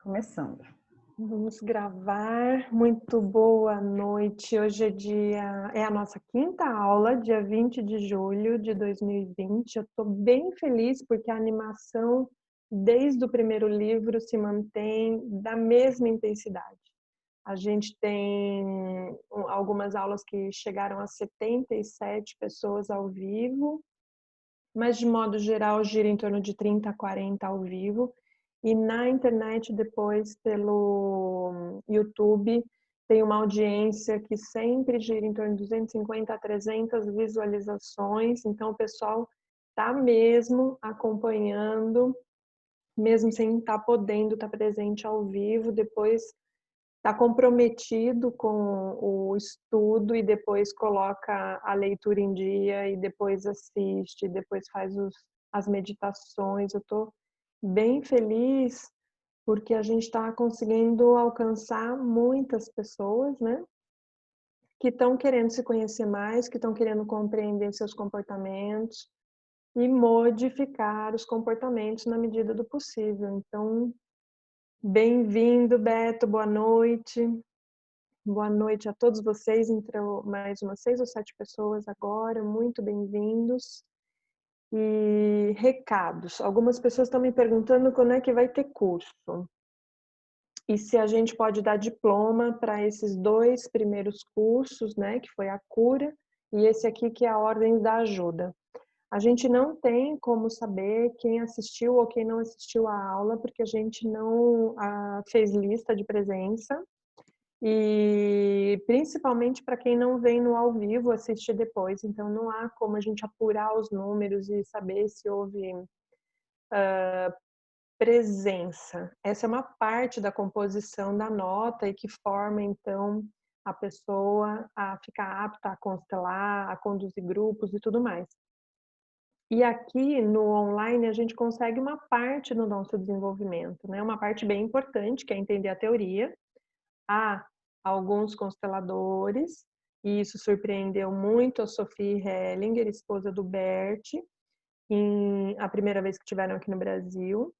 Começando. Vamos gravar. Muito boa noite. Hoje é a nossa quinta aula, dia 20 de julho de 2020. Eu estou bem feliz porque a animação, desde o primeiro livro, se mantém da mesma intensidade. A gente tem algumas aulas que chegaram a 77 pessoas ao vivo, mas de modo geral gira em torno de 30 a 40 ao vivo. E na internet, depois, pelo YouTube, tem uma audiência que sempre gira em torno de 250 a 300 visualizações. Então, o pessoal está mesmo acompanhando, mesmo sem estar podendo estar presente ao vivo. Depois está comprometido com o estudo e depois coloca a leitura em dia e depois assiste, depois faz as meditações. Eu estou bem feliz porque a gente está conseguindo alcançar muitas pessoas, né? Que estão querendo se conhecer mais, que estão querendo compreender seus comportamentos e modificar os comportamentos na medida do possível. Então, bem-vindo, Beto, boa noite. Boa noite a todos vocês. Entrou mais umas 6 ou 7 pessoas agora, muito bem-vindos. E recados. Algumas pessoas estão me perguntando quando é que vai ter curso. E se a gente pode dar diploma para esses 2 primeiros cursos, né, que foi a cura e esse aqui que é a ordem da ajuda. A gente não tem como saber quem assistiu ou quem não assistiu a aula, porque a gente não fez lista de presença. E principalmente para quem não vem no ao vivo assistir depois, então não há como a gente apurar os números e saber se houve presença. Essa é uma parte da composição da nota e que forma então a pessoa a ficar apta a constelar, a conduzir grupos e tudo mais. E aqui no online a gente consegue uma parte do nosso desenvolvimento, né? Uma parte bem importante, que é entender a teoria. Há alguns consteladores, e isso surpreendeu muito a Sophie Hellinger, esposa do Bert, a primeira vez que estiveram aqui no Brasil.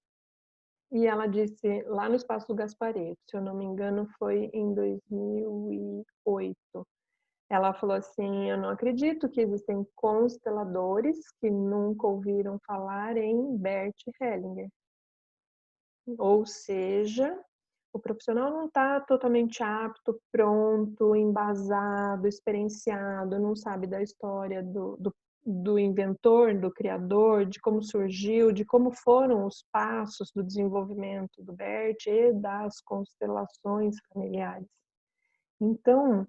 E ela disse, lá no Espaço do Gasparetto, se eu não me engano, foi em 2008. Ela falou assim, eu não acredito que existem consteladores que nunca ouviram falar em Bert Hellinger. Ou seja, o profissional não está totalmente apto, pronto, embasado, experienciado, não sabe da história do inventor, do criador, de como surgiu, de como foram os passos do desenvolvimento do Bert e das constelações familiares. Então,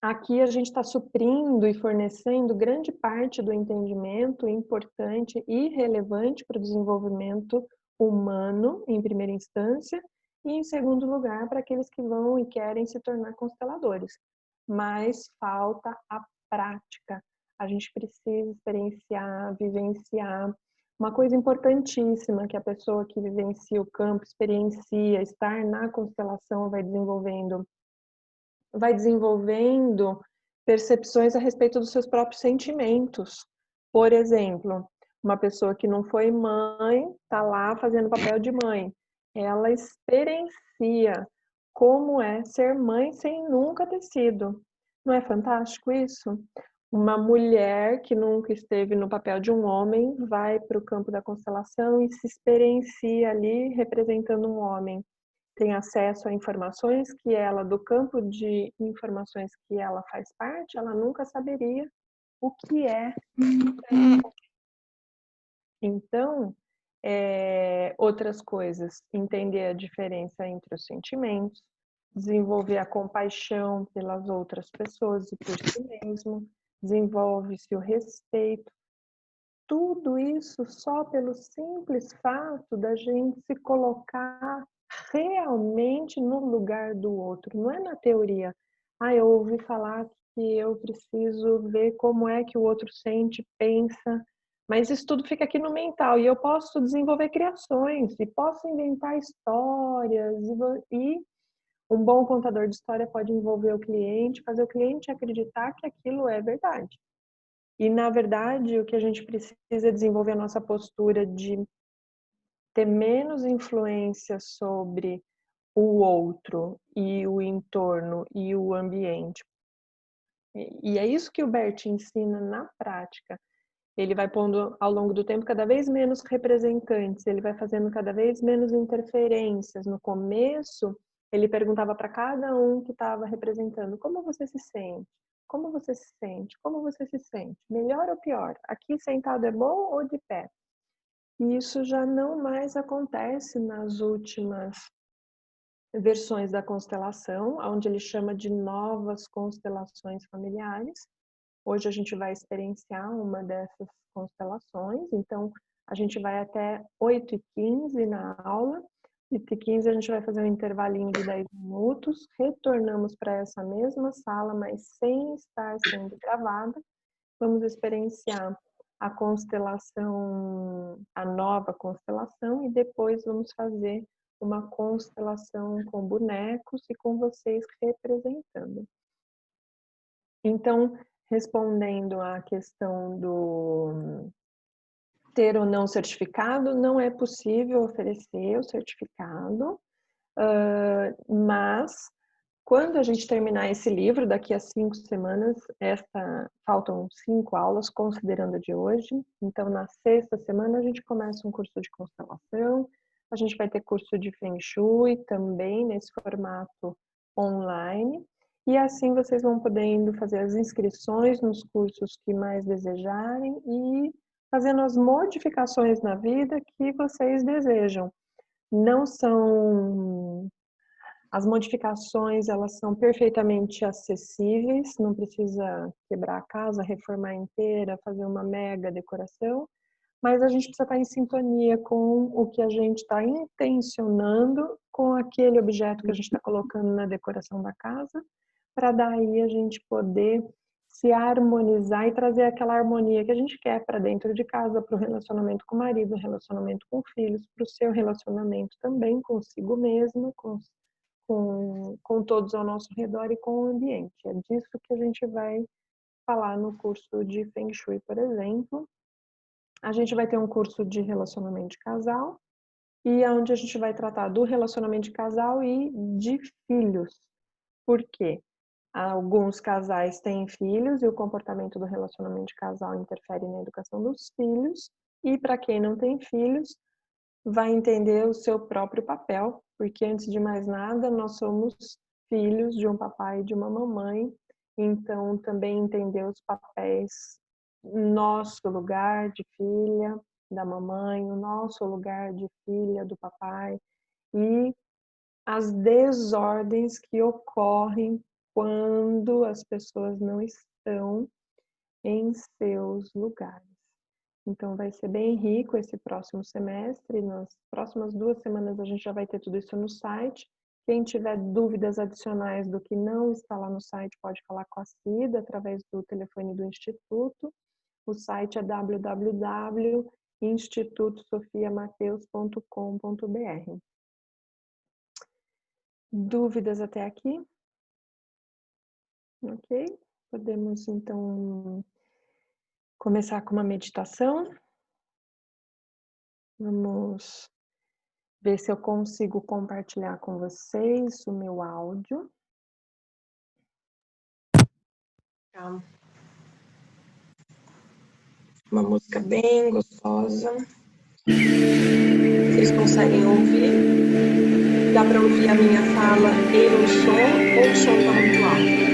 aqui a gente está suprindo e fornecendo grande parte do entendimento importante e relevante para o desenvolvimento humano, em primeira instância, e em segundo lugar, para aqueles que vão e querem se tornar consteladores. Mas falta a prática. A gente precisa experienciar, vivenciar. Uma coisa importantíssima que a pessoa que vivencia o campo, experiencia, estar na constelação vai desenvolvendo percepções a respeito dos seus próprios sentimentos. Por exemplo, uma pessoa que não foi mãe, está lá fazendo papel de mãe. Ela experiencia como é ser mãe sem nunca ter sido. Não é fantástico isso? Uma mulher que nunca esteve no papel de um homem vai para o campo da constelação e se experiencia ali representando um homem. Tem acesso a informações que ela, do campo de informações que ela faz parte, ela nunca saberia o que é. Então, outras coisas, entender a diferença entre os sentimentos, desenvolver a compaixão pelas outras pessoas e por si mesmo, desenvolve-se o respeito. Tudo isso só pelo simples fato da gente se colocar realmente no lugar do outro, não é na teoria. Ah, eu ouvi falar que eu preciso ver como é que o outro sente, pensa, mas isso tudo fica aqui no mental e eu posso desenvolver criações e posso inventar histórias e um bom contador de história pode envolver o cliente, fazer o cliente acreditar que aquilo é verdade. E, na verdade, o que a gente precisa é desenvolver a nossa postura de ter menos influência sobre o outro e o entorno e o ambiente. E é isso que o Bert ensina na prática. Ele vai pondo ao longo do tempo cada vez menos representantes, ele vai fazendo cada vez menos interferências. No começo, ele perguntava para cada um que estava representando: como você se sente? Como você se sente? Como você se sente? Melhor ou pior? Aqui sentado é bom ou de pé? E isso já não mais acontece nas últimas versões da constelação, onde ele chama de novas constelações familiares. Hoje a gente vai experienciar uma dessas constelações, então a gente vai até 8h15 na aula, 8h15 a gente vai fazer um intervalinho de 10 minutos, retornamos para essa mesma sala, mas sem estar sendo gravada, vamos experienciar a constelação, a nova constelação, e depois vamos fazer uma constelação com bonecos e com vocês representando. Então, respondendo à questão do ter ou não certificado, não é possível oferecer o certificado, mas quando a gente terminar esse livro, daqui a 5 semanas, faltam 5 aulas, considerando a de hoje. Então, na 6ª semana, a gente começa um curso de constelação, a gente vai ter curso de Feng Shui também, nesse formato online. E assim vocês vão podendo fazer as inscrições nos cursos que mais desejarem e fazendo as modificações na vida que vocês desejam. Não são... As modificações, elas são perfeitamente acessíveis, não precisa quebrar a casa, reformar inteira, fazer uma mega decoração, mas a gente precisa estar em sintonia com o que a gente está intencionando com aquele objeto que a gente está colocando na decoração da casa, para daí a gente poder se harmonizar e trazer aquela harmonia que a gente quer para dentro de casa, para o relacionamento com o marido, relacionamento com filhos, para o seu relacionamento também consigo mesmo, com todos ao nosso redor e com o ambiente. É disso que a gente vai falar no curso de Feng Shui, por exemplo. A gente vai ter um curso de relacionamento de casal, e onde a gente vai tratar do relacionamento de casal e de filhos. Por quê? Alguns casais têm filhos e o comportamento do relacionamento de casal interfere na educação dos filhos, e para quem não tem filhos, vai entender o seu próprio papel, porque antes de mais nada, nós somos filhos de um papai e de uma mamãe, então também entender os papéis, nosso lugar de filha da mamãe, o nosso lugar de filha do papai, e as desordens que ocorrem quando as pessoas não estão em seus lugares. Então vai ser bem rico esse próximo semestre, nas próximas 2 semanas a gente já vai ter tudo isso no site. Quem tiver dúvidas adicionais do que não está lá no site, pode falar com a Cida através do telefone do Instituto. O site é www.institutosofiamatheus.com.br. Dúvidas até aqui? Ok? Podemos então começar com uma meditação. Vamos ver se eu consigo compartilhar com vocês o meu áudio. Tá. Uma música bem gostosa. Vocês conseguem ouvir? Dá para ouvir a minha fala e o som, ou o som está muito alto?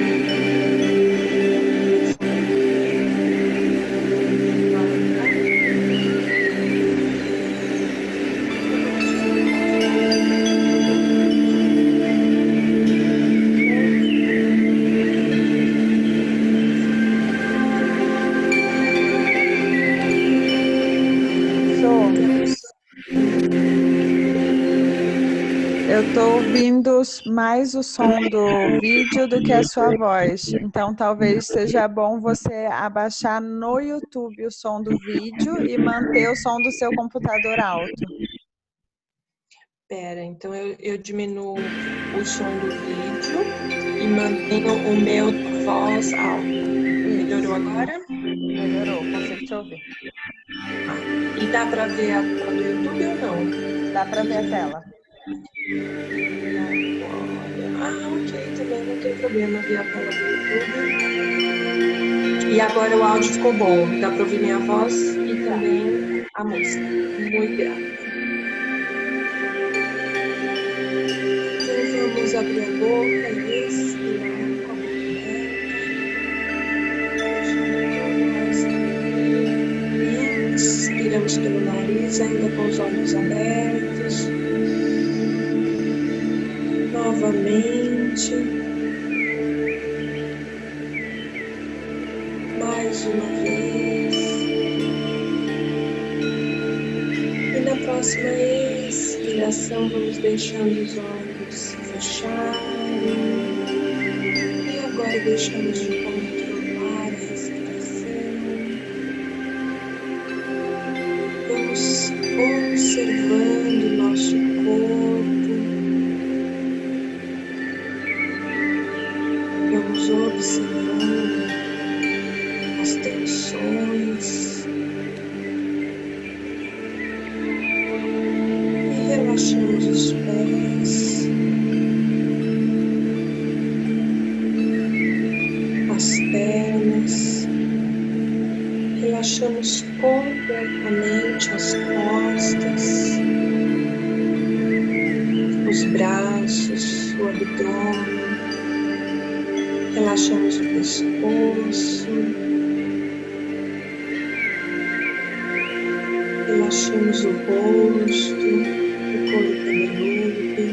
Eu estou ouvindo mais o som do vídeo do que a sua voz. Então, talvez seja bom você abaixar no YouTube o som do vídeo e manter o som do seu computador alto. Pera, então eu diminuo o som do vídeo e mantenho o meu voz alta. Melhorou agora? Melhorou, consigo te ouvir. E dá para ver a tela do YouTube ou não? Dá para ver a tela. Ok, também não tem problema ver a tela do YouTube. E agora o áudio ficou bom. Dá para ouvir minha voz e também a música. Muito grata. Então vamos abrir a boca e respirar com a boca aberta. Inspiramos pelo nariz, ainda com os olhos abertos. Novamente. Mais uma vez. E na próxima expiração, vamos deixando os olhos se fecharem. E agora deixamos de controlar a respiração. Vamos observando o nosso corpo. Vamos observando as tensões. E relaxamos os pés. As pernas. Relaxamos completamente as costas, os braços, o abdômen. Relaxamos o pescoço. Relaxamos o rosto, o couro cabeludo.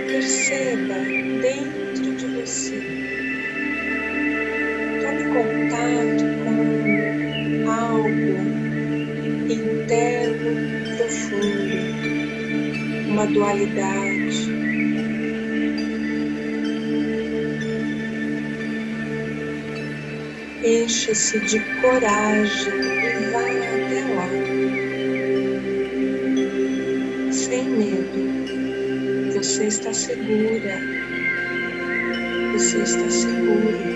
Perceba dentro de você todo contato com algo interno profundo, uma dualidade. Encha-se de coragem e vá até lá, sem medo. Você está segura, você está seguro.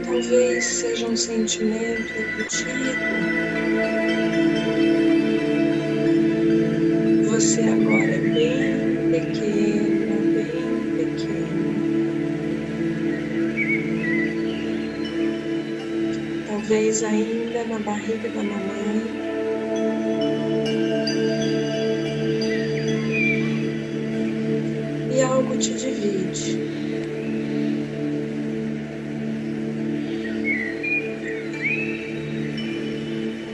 Talvez seja um sentimento antigo. Você agora é bem pequena, bem pequeno. Talvez ainda na barriga da mamãe. E algo te divide.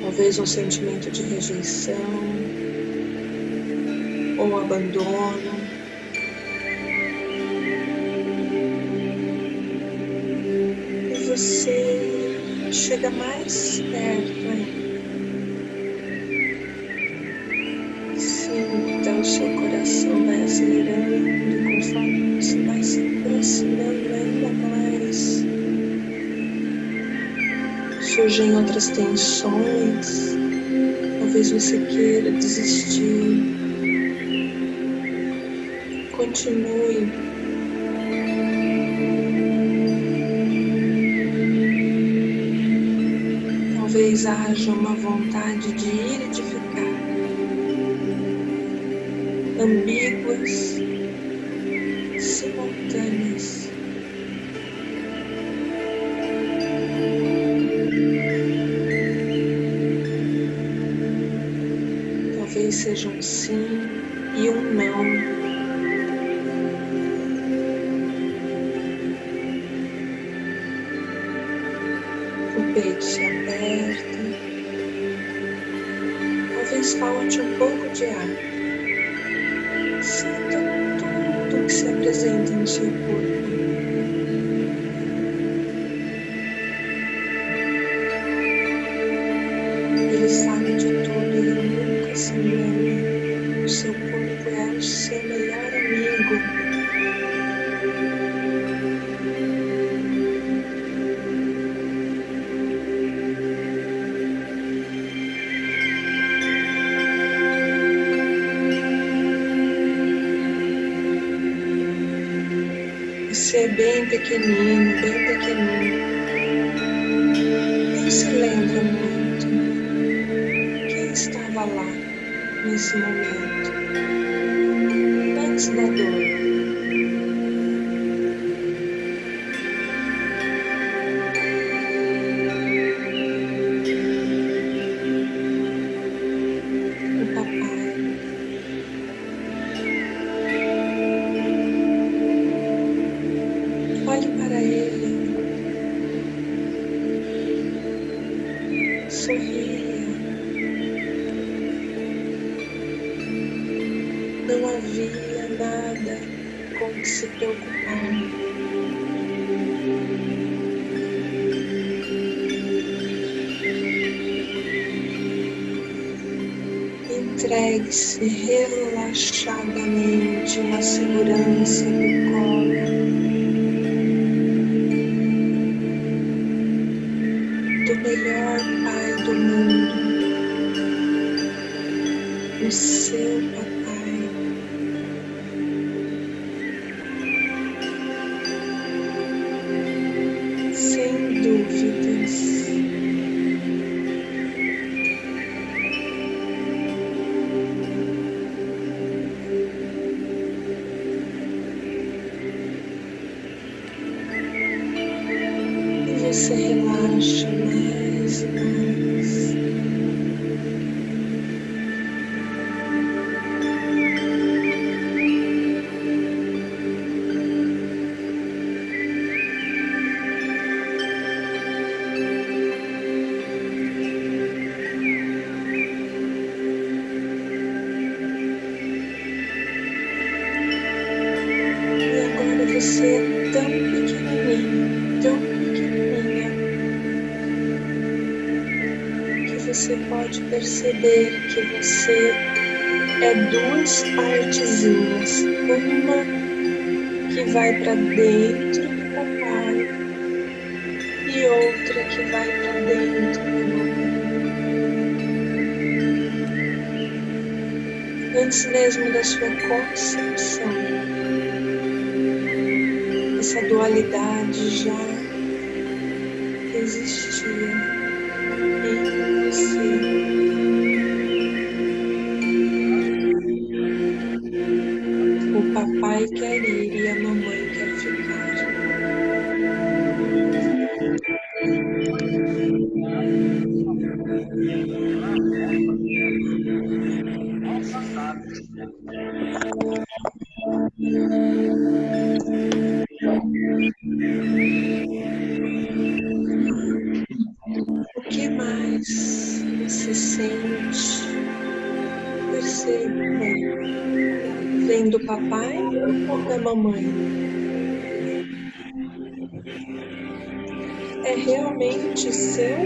Talvez um sentimento de rejeição ou abandono. E você chega mais perto ainda. Sinta o seu coração vai acelerando conforme você vai se aproximando ainda mais. Surgem outras tensões. Talvez você queira desistir. Continue. Talvez haja uma vontade de ir e de ficar. Ambíguas, simultâneas. Talvez seja um sim e um não. O peito se aperta. Talvez falte um pouco de ar. Sinta tudo que se apresenta no seu corpo. Ele sabe de tudo e ele nunca se engana. O seu corpo é o seu melhor amigo. Você é pequenino, bem pequenino. Nem se lembra muito quem estava lá nesse momento, antes da dor. O papai. Olhe para ele, sorria. Não havia nada com que se preocupar. Entregue-se relaxadamente na segurança do colo. Do melhor pai do mundo, o seu papai. Sem dúvidas. E você relaxa mais e mais. E agora você é tão pequenininho, tão pequenininha, que você pode perceber que você é duas partezinhas, uma que vai para dentro do papai e outra que vai para dentro da mamãe. Antes mesmo da sua concepção, essa dualidade já existia em você. O papai quer ir e a mamãe quer ficar. O que mais você sente? Perceba. Vem do papai ou da mamãe? É realmente seu?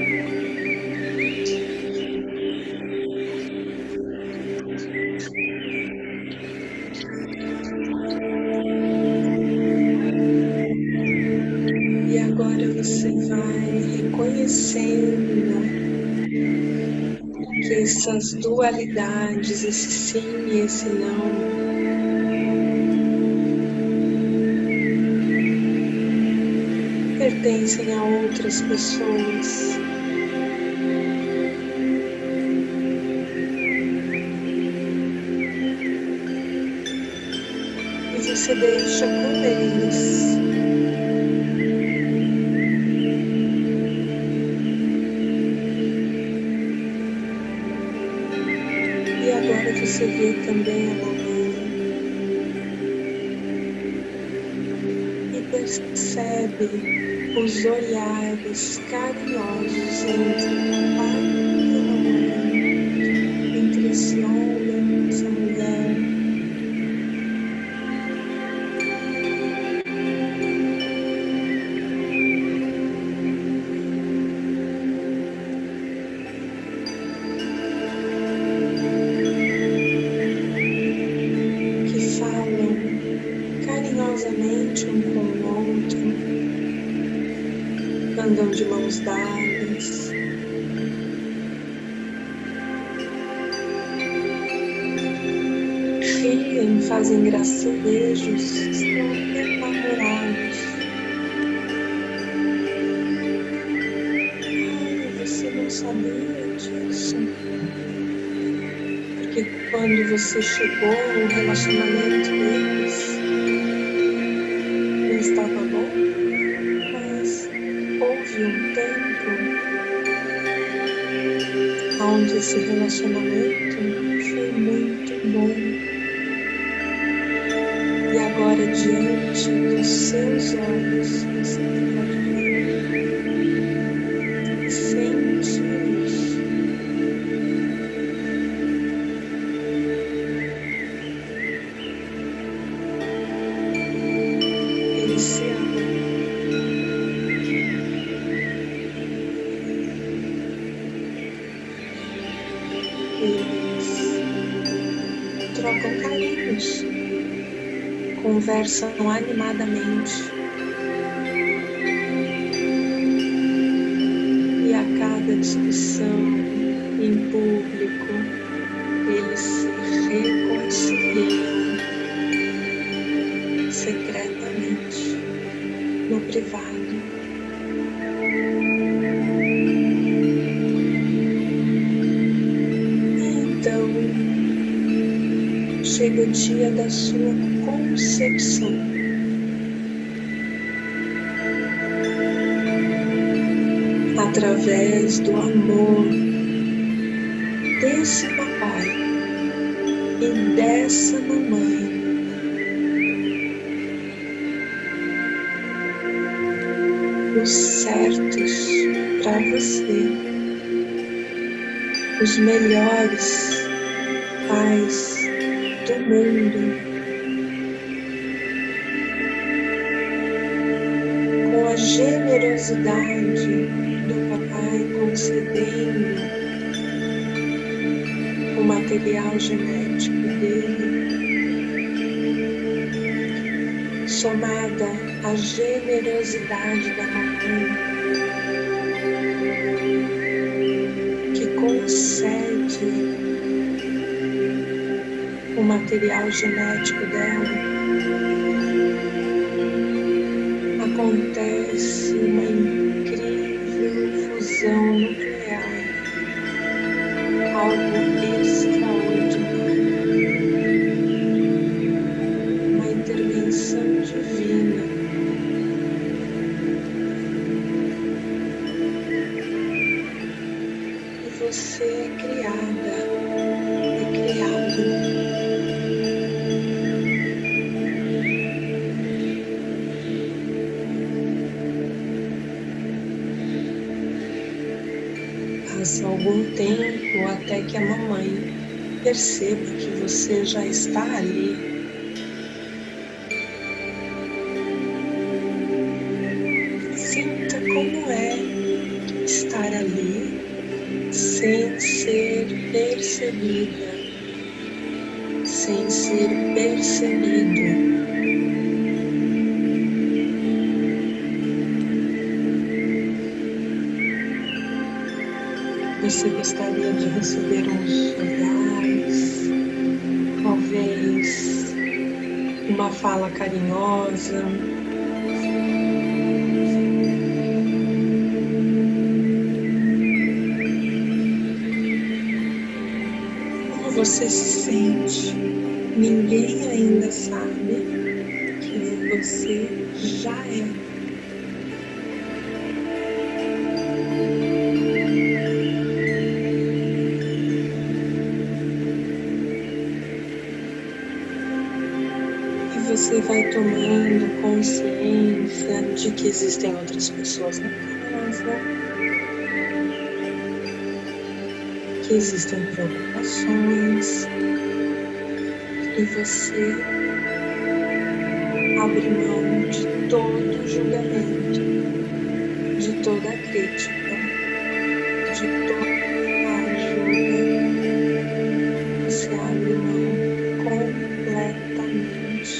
E agora você vai reconhecendo que essas dualidades, esse sim e esse não, pertencem a outras pessoas. E você deixa com eles. E agora você vê também a mamãe e percebe os olhares carinhosos entre o papai e a mamãe, entre esse homem e essa mulher. Que falam carinhosamente um com o outro, andam de mãos dadas. Riem, fazem gracejos, estão apavorados. sabia disso. Porque quando você chegou, o relacionamento deles não estava bom, mas houve um tempo onde esse relacionamento foi muito bom. E agora, diante dos seus olhos, você pode ver, sente isso. Eles se amam. Eles trocam carinhos, conversam animadamente e a cada discussão em público eles se reconciliam secretamente no privado. Então chega o dia da sua concepção. Através do amor desse papai e dessa mamãe, os certos para você, os melhores pais do mundo, com a generosidade do papai concedendo o material genético dele, somada à generosidade da mamãe, que concede o material genético dela, acontece uma incrível fusão nuclear, algo extraordinário, uma intervenção divina. E você é criada, é criado. Passa algum tempo até que a mamãe perceba que você já está ali. Sinta como é estar ali sem ser percebida, sem ser percebido. Você gostaria de receber uns olhares, talvez uma fala carinhosa, como você se sente? Ninguém ainda sabe que você já é. Você vai tomando consciência de que existem outras pessoas na casa, que existem preocupações, e você abre mão de todo julgamento, de toda crítica, de toda ajuda. Você abre mão completamente.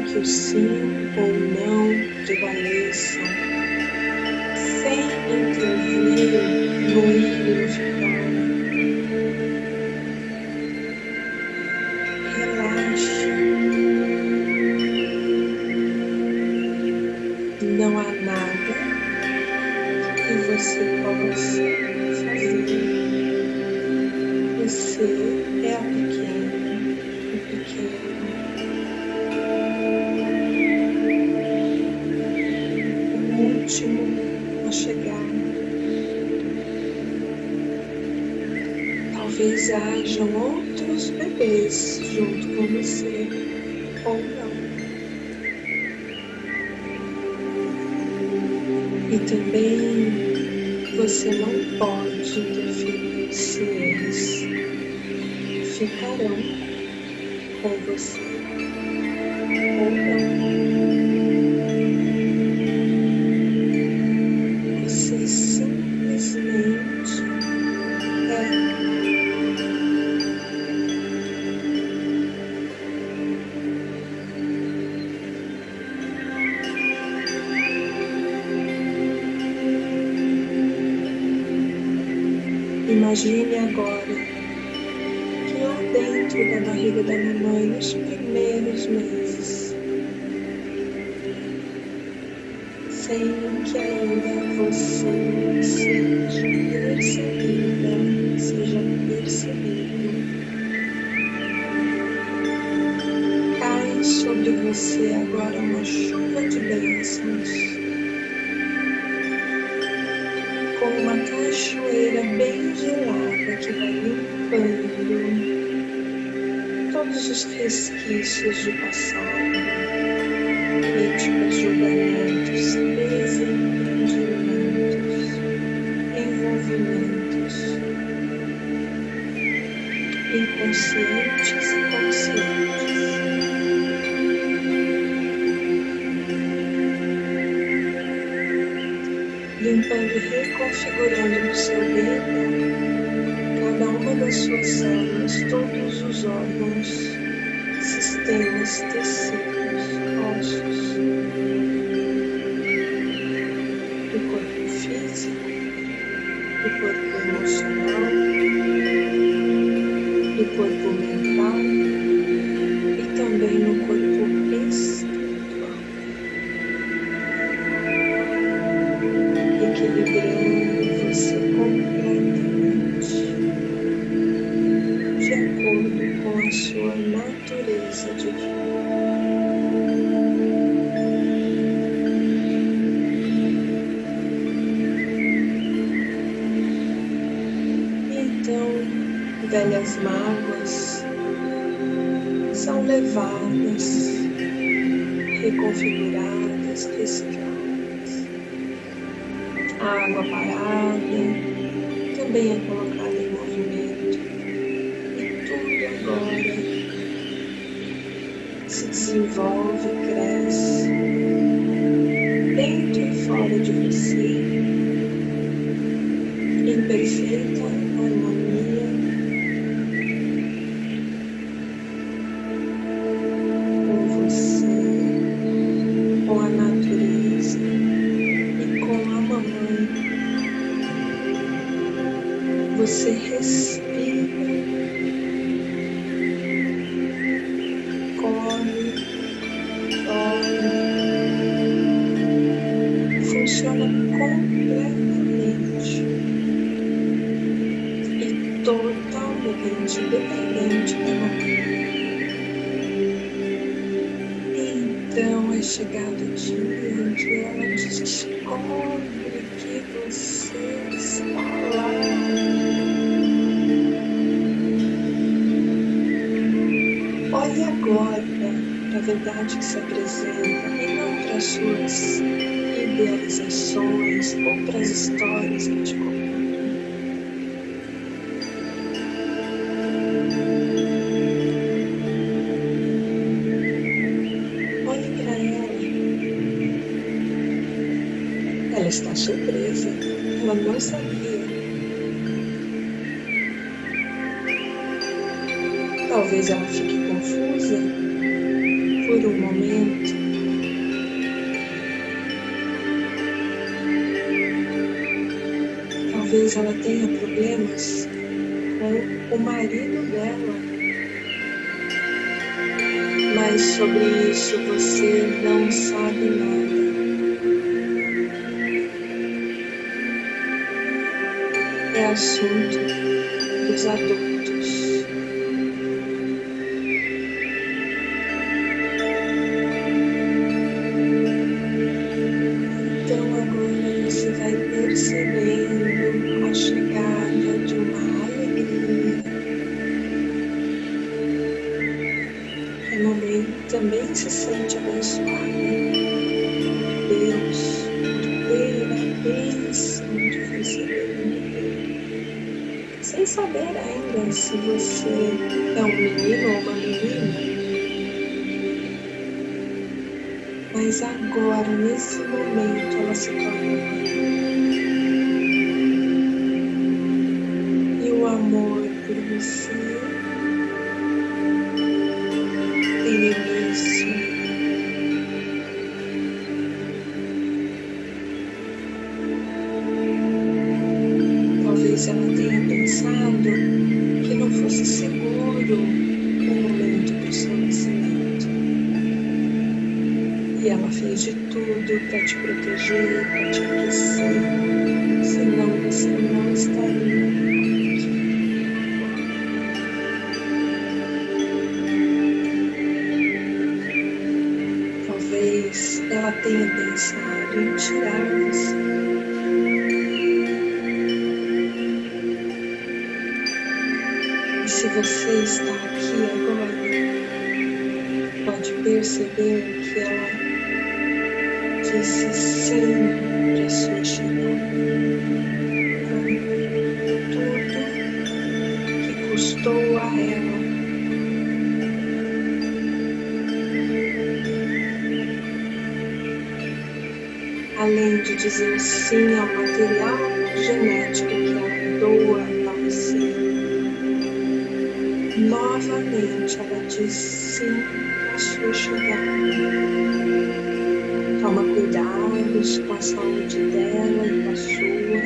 Que o sim ou não prevaleçam, sem você possa fazer. Você é a pequena, o pequeno, o último a chegar. Talvez hajam outros bebês junto com você, ou não. E também você não pode interferir se eles ficarão com você ou não. Você simplesmente é. Imagine agora que lá dentro da barriga da mamãe, nos primeiros meses, sem que ainda você seja percebida, seja percebido, cai sobre você agora uma chuva de bênçãos, como uma cachoeira bem gelada que vai limpando todos os resquícios de passado, críticas, julgamentos, desentendimentos, envolvimentos, inconscientes e conscientes. Limpando e reconfigurando no seu DNA cada uma das suas células, todos os órgãos, sistemas, tecidos, ossos, do corpo físico, do corpo emocional, do corpo mental e também no corpo espiritual. Equilibrando você completamente, de acordo com a sua natureza divina. Então, velhas mágoas são levadas, reconfiguradas, recicladas. A água parada também é colocada em movimento e tudo agora se desenvolve, cresce dentro e fora de você em perfeita harmonia com você, com a natureza e com a mamãe. Você respira, come, dorme, funciona completamente e totalmente dependente da mamãe. Então é chegado o dia onde ela descobre que você está lá. Olhe agora para a verdade que se apresenta e não para as suas idealizações ou para as histórias que te contam. Olhe para ela. Ela está surpresa. Ela não sabia. Talvez ela fique confusa por um momento. Talvez ela tenha problemas com o marido dela. Mas sobre isso você não sabe nada. é assunto dos adultos. Então agora você vai percebendo a chegada de uma alegria. Realmente também se sente abençoada por Deus, por ter a bênção de receber um bebê. Sem saber ainda se você é um menino ou uma menina, mas agora, nesse momento, ela se torna mãe. E o amor por você tem início. Talvez ela tenha pensado que não fosse seguro o momento do seu nascimento. E ela fez de tudo para te proteger, para te aquecer, senão você não estaria aqui. Talvez ela tenha pensado em tirar você. E se você está aqui agora, pode perceber que ela disse sim para sua chegada, com tudo que custou a ela. Além de dizer sim ao material genético que ela doa a você, novamente ela diz sim à sua chegada. Toma cuidados com a saúde dela e com a sua.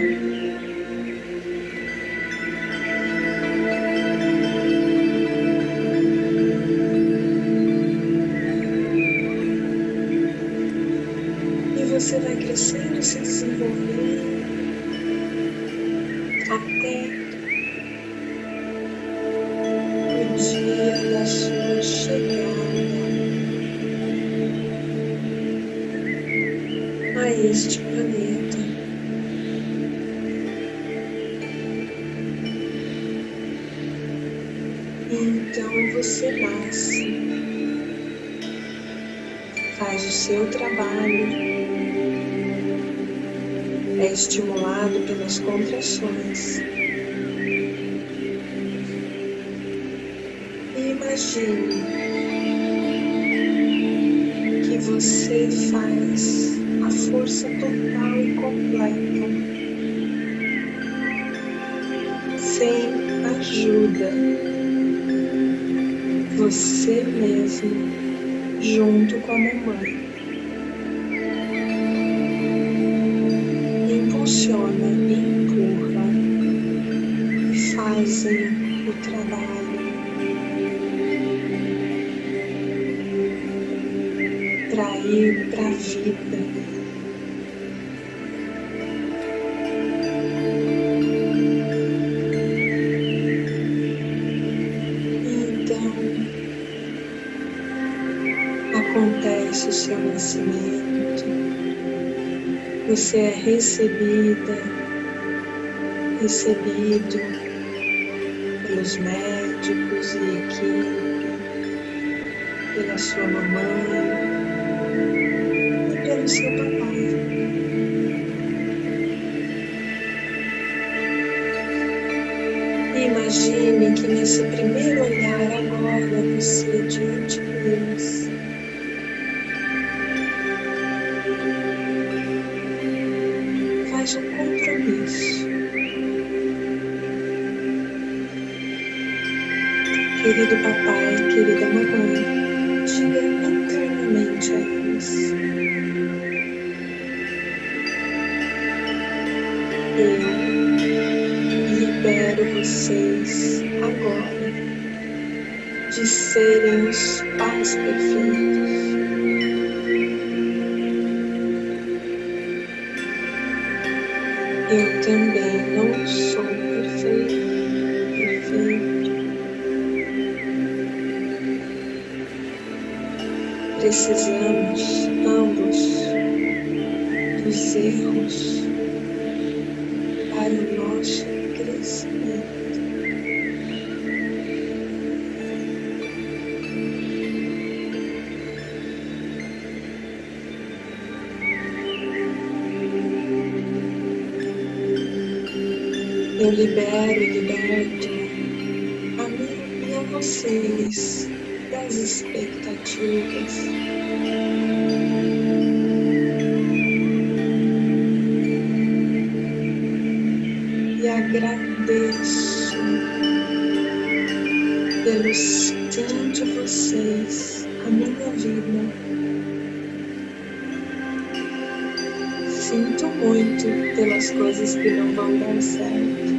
E você vai crescendo e se desenvolvendo até o dia da sua chegada a este planeta. Então você nasce, faz o seu trabalho, é estimulado pelas contrações. E imagine que você faz a força total e completa, sem ajuda, você mesmo, junto com a mamãe, impulsiona, empurra, fazem o trabalho para ir para a vida. Acontece o seu nascimento, você é recebido pelos médicos e equipe, pela sua mamãe e pelo seu papai. Imagine que nesse primeiro olhar agora você diante deles faz um compromisso. Querido papai, querida mamãe, diga internamente a eles: eu libero vocês agora de serem os pais perfeitos. Eu também não sou perfeito, perfeito. Precisamos ambos dos erros para o nosso crescimento. Eu libero e liberto a mim e a vocês das expectativas. E agradeço pelo sim de vocês à minha vida. Sinto muito pelas coisas que não vão dar certo.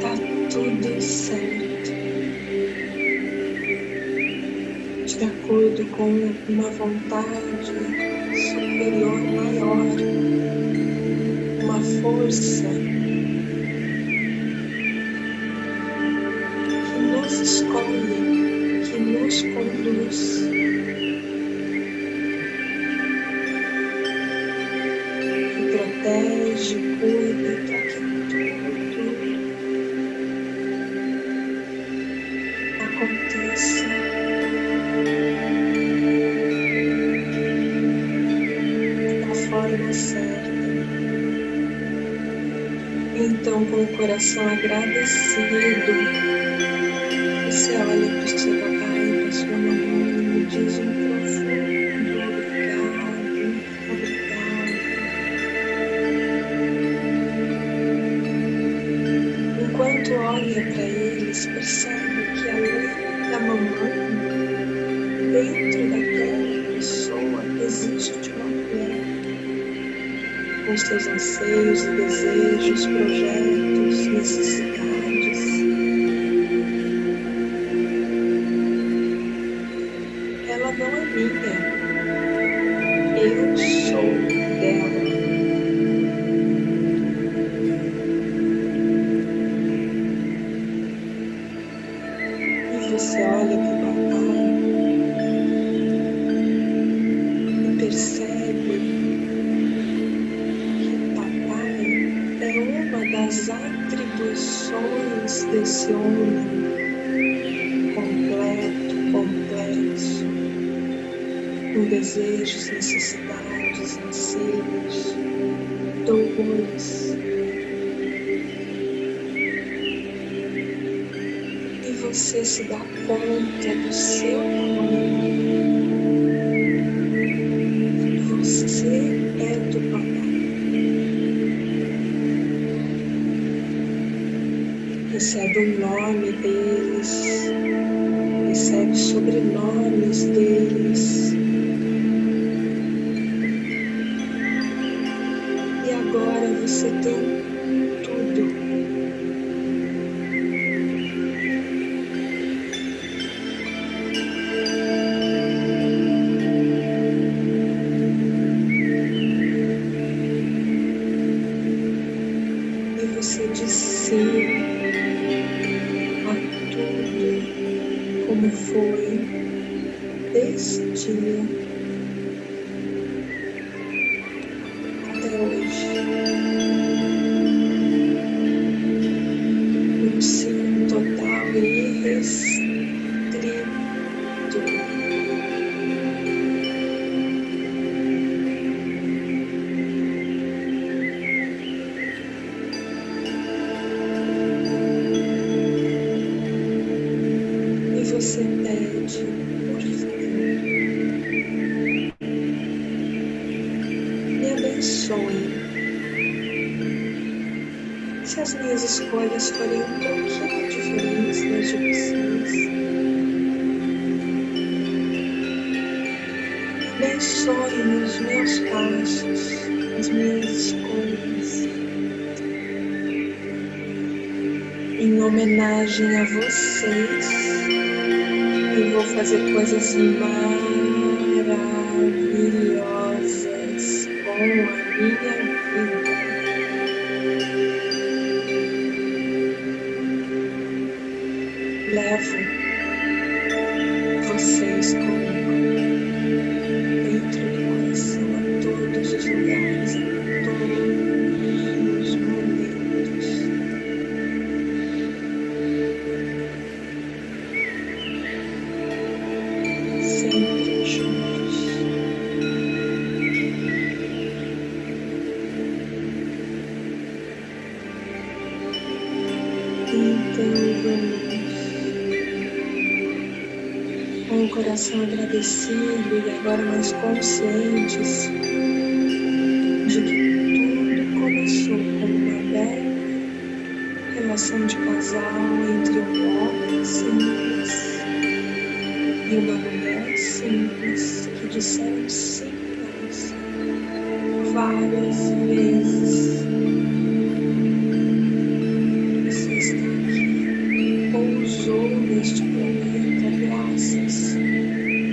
Tá tudo certo. De acordo com uma vontade superior maior, uma força que nos escolhe, que nos conduz. Que protege, cuida, para que tudo aconteça da forma certa. Então, com o coração agradecido, você olha para o seu papai, para a sua mamãe e diz um profundo obrigado, obrigado. Enquanto olha para eles, percebe que além da mamãe, dentro daquela pessoa existe uma mulher com seus anseios e desejos, projetos, necessidades. Ela não é minha, eu sou dela. E você olha para o papai e percebe que papai é uma das atribuições desse homem completo, complexo, com desejos, necessidades, anseios, dores. E você se dá conta do seu tamanho. Você é do papai. Recebe o nome deles, recebe os sobrenomes deles. E agora você tem tudo. E você diz sim a tudo como foi desse dia até hoje. Um sim total e irrestrito. E você pede, por favor, me abençoe. Se as minhas escolhas forem um pouquinho diferentes das de vocês, abençoe os meus passos, as minhas escolhas. Em homenagem a vocês, eu vou fazer coisas maravilhosas com minha vida. Levo vocês comigo, dentro do coração, a todos os lugares, a todos os momentos. Sempre juntos. Então vamos com o coração agradecido e agora mais conscientes de que tudo começou como uma bela relação de casal entre um homem simples e uma mulher simples que disseram sim várias vezes. Você está aqui, pousou neste planeta graças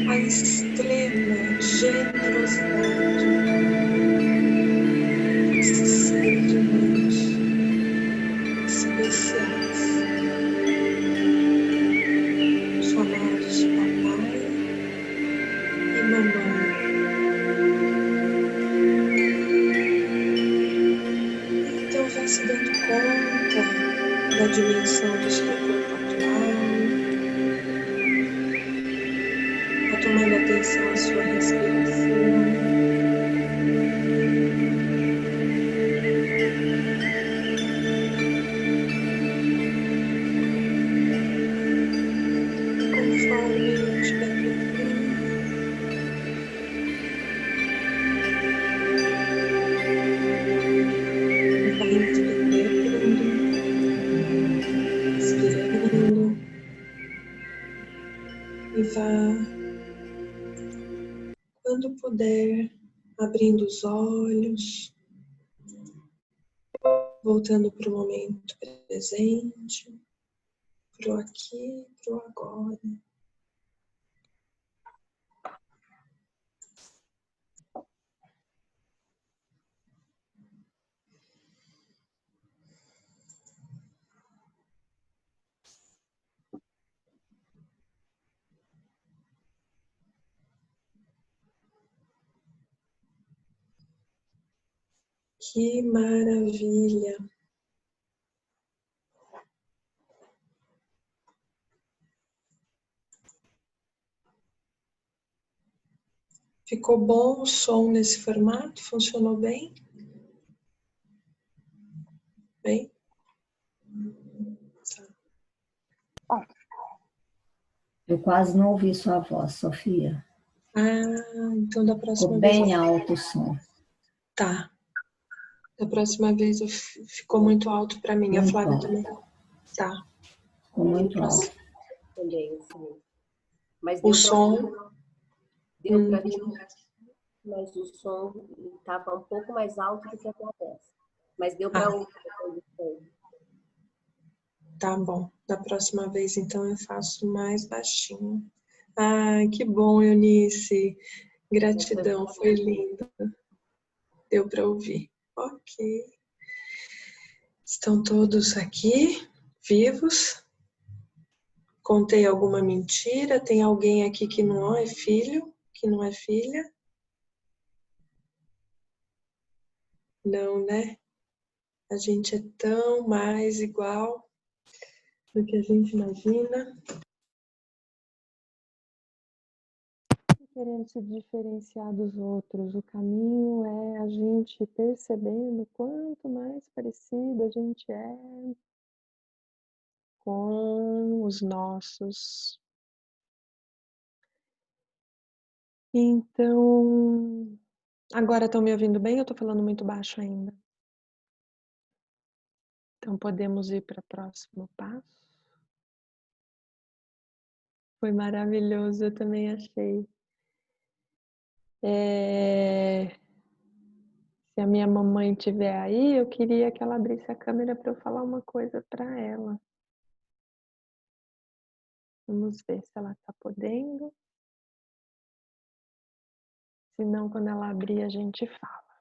à extrema generosidade desses seres humanos especiais, chamados de papai e mamãe. Então vá se dando conta da dimensão do seu corpo atual, vá tomando atenção à sua respiração. Conforme estiver tranquilo, vai inspirando, expirando e vá, quando puder, abrindo os olhos, voltando para o momento presente, para o aqui, para o agora. Que maravilha! Ficou bom o som nesse formato? Funcionou bem? Bem? Tá. Eu quase não ouvi sua voz, Sofia. Ah, então da próxima Ficou vez... bem alto o som. Tá. Da próxima vez ficou muito alto para mim. Muito A Flávia alto. também. Tá. Ficou muito alto. Também, sim. Mas O som... Deu para te ouvir, mas o som estava um pouco mais alto do que a plateia. Mas deu para ouvir. Tá bom. Da próxima vez, então, eu faço mais baixinho. Ai, que bom, Eunice. Gratidão, foi lindo. Deu para ouvir. Ok. Estão todos aqui, vivos? Contei alguma mentira? Tem alguém aqui que não é filho? Que não é filha? Não, né? A gente é tão mais igual do que a gente imagina. Querendo se diferenciar dos outros. O caminho é a gente percebendo quanto mais parecido a gente é com os nossos. Então, agora estão me ouvindo bem ou estou falando muito baixo ainda? Então, podemos ir para o próximo passo? Foi maravilhoso, eu também achei. Se a minha mamãe estiver aí, eu queria que ela abrisse a câmera para eu falar uma coisa para ela. Vamos ver se ela está podendo. Se não, quando ela abrir, a gente fala.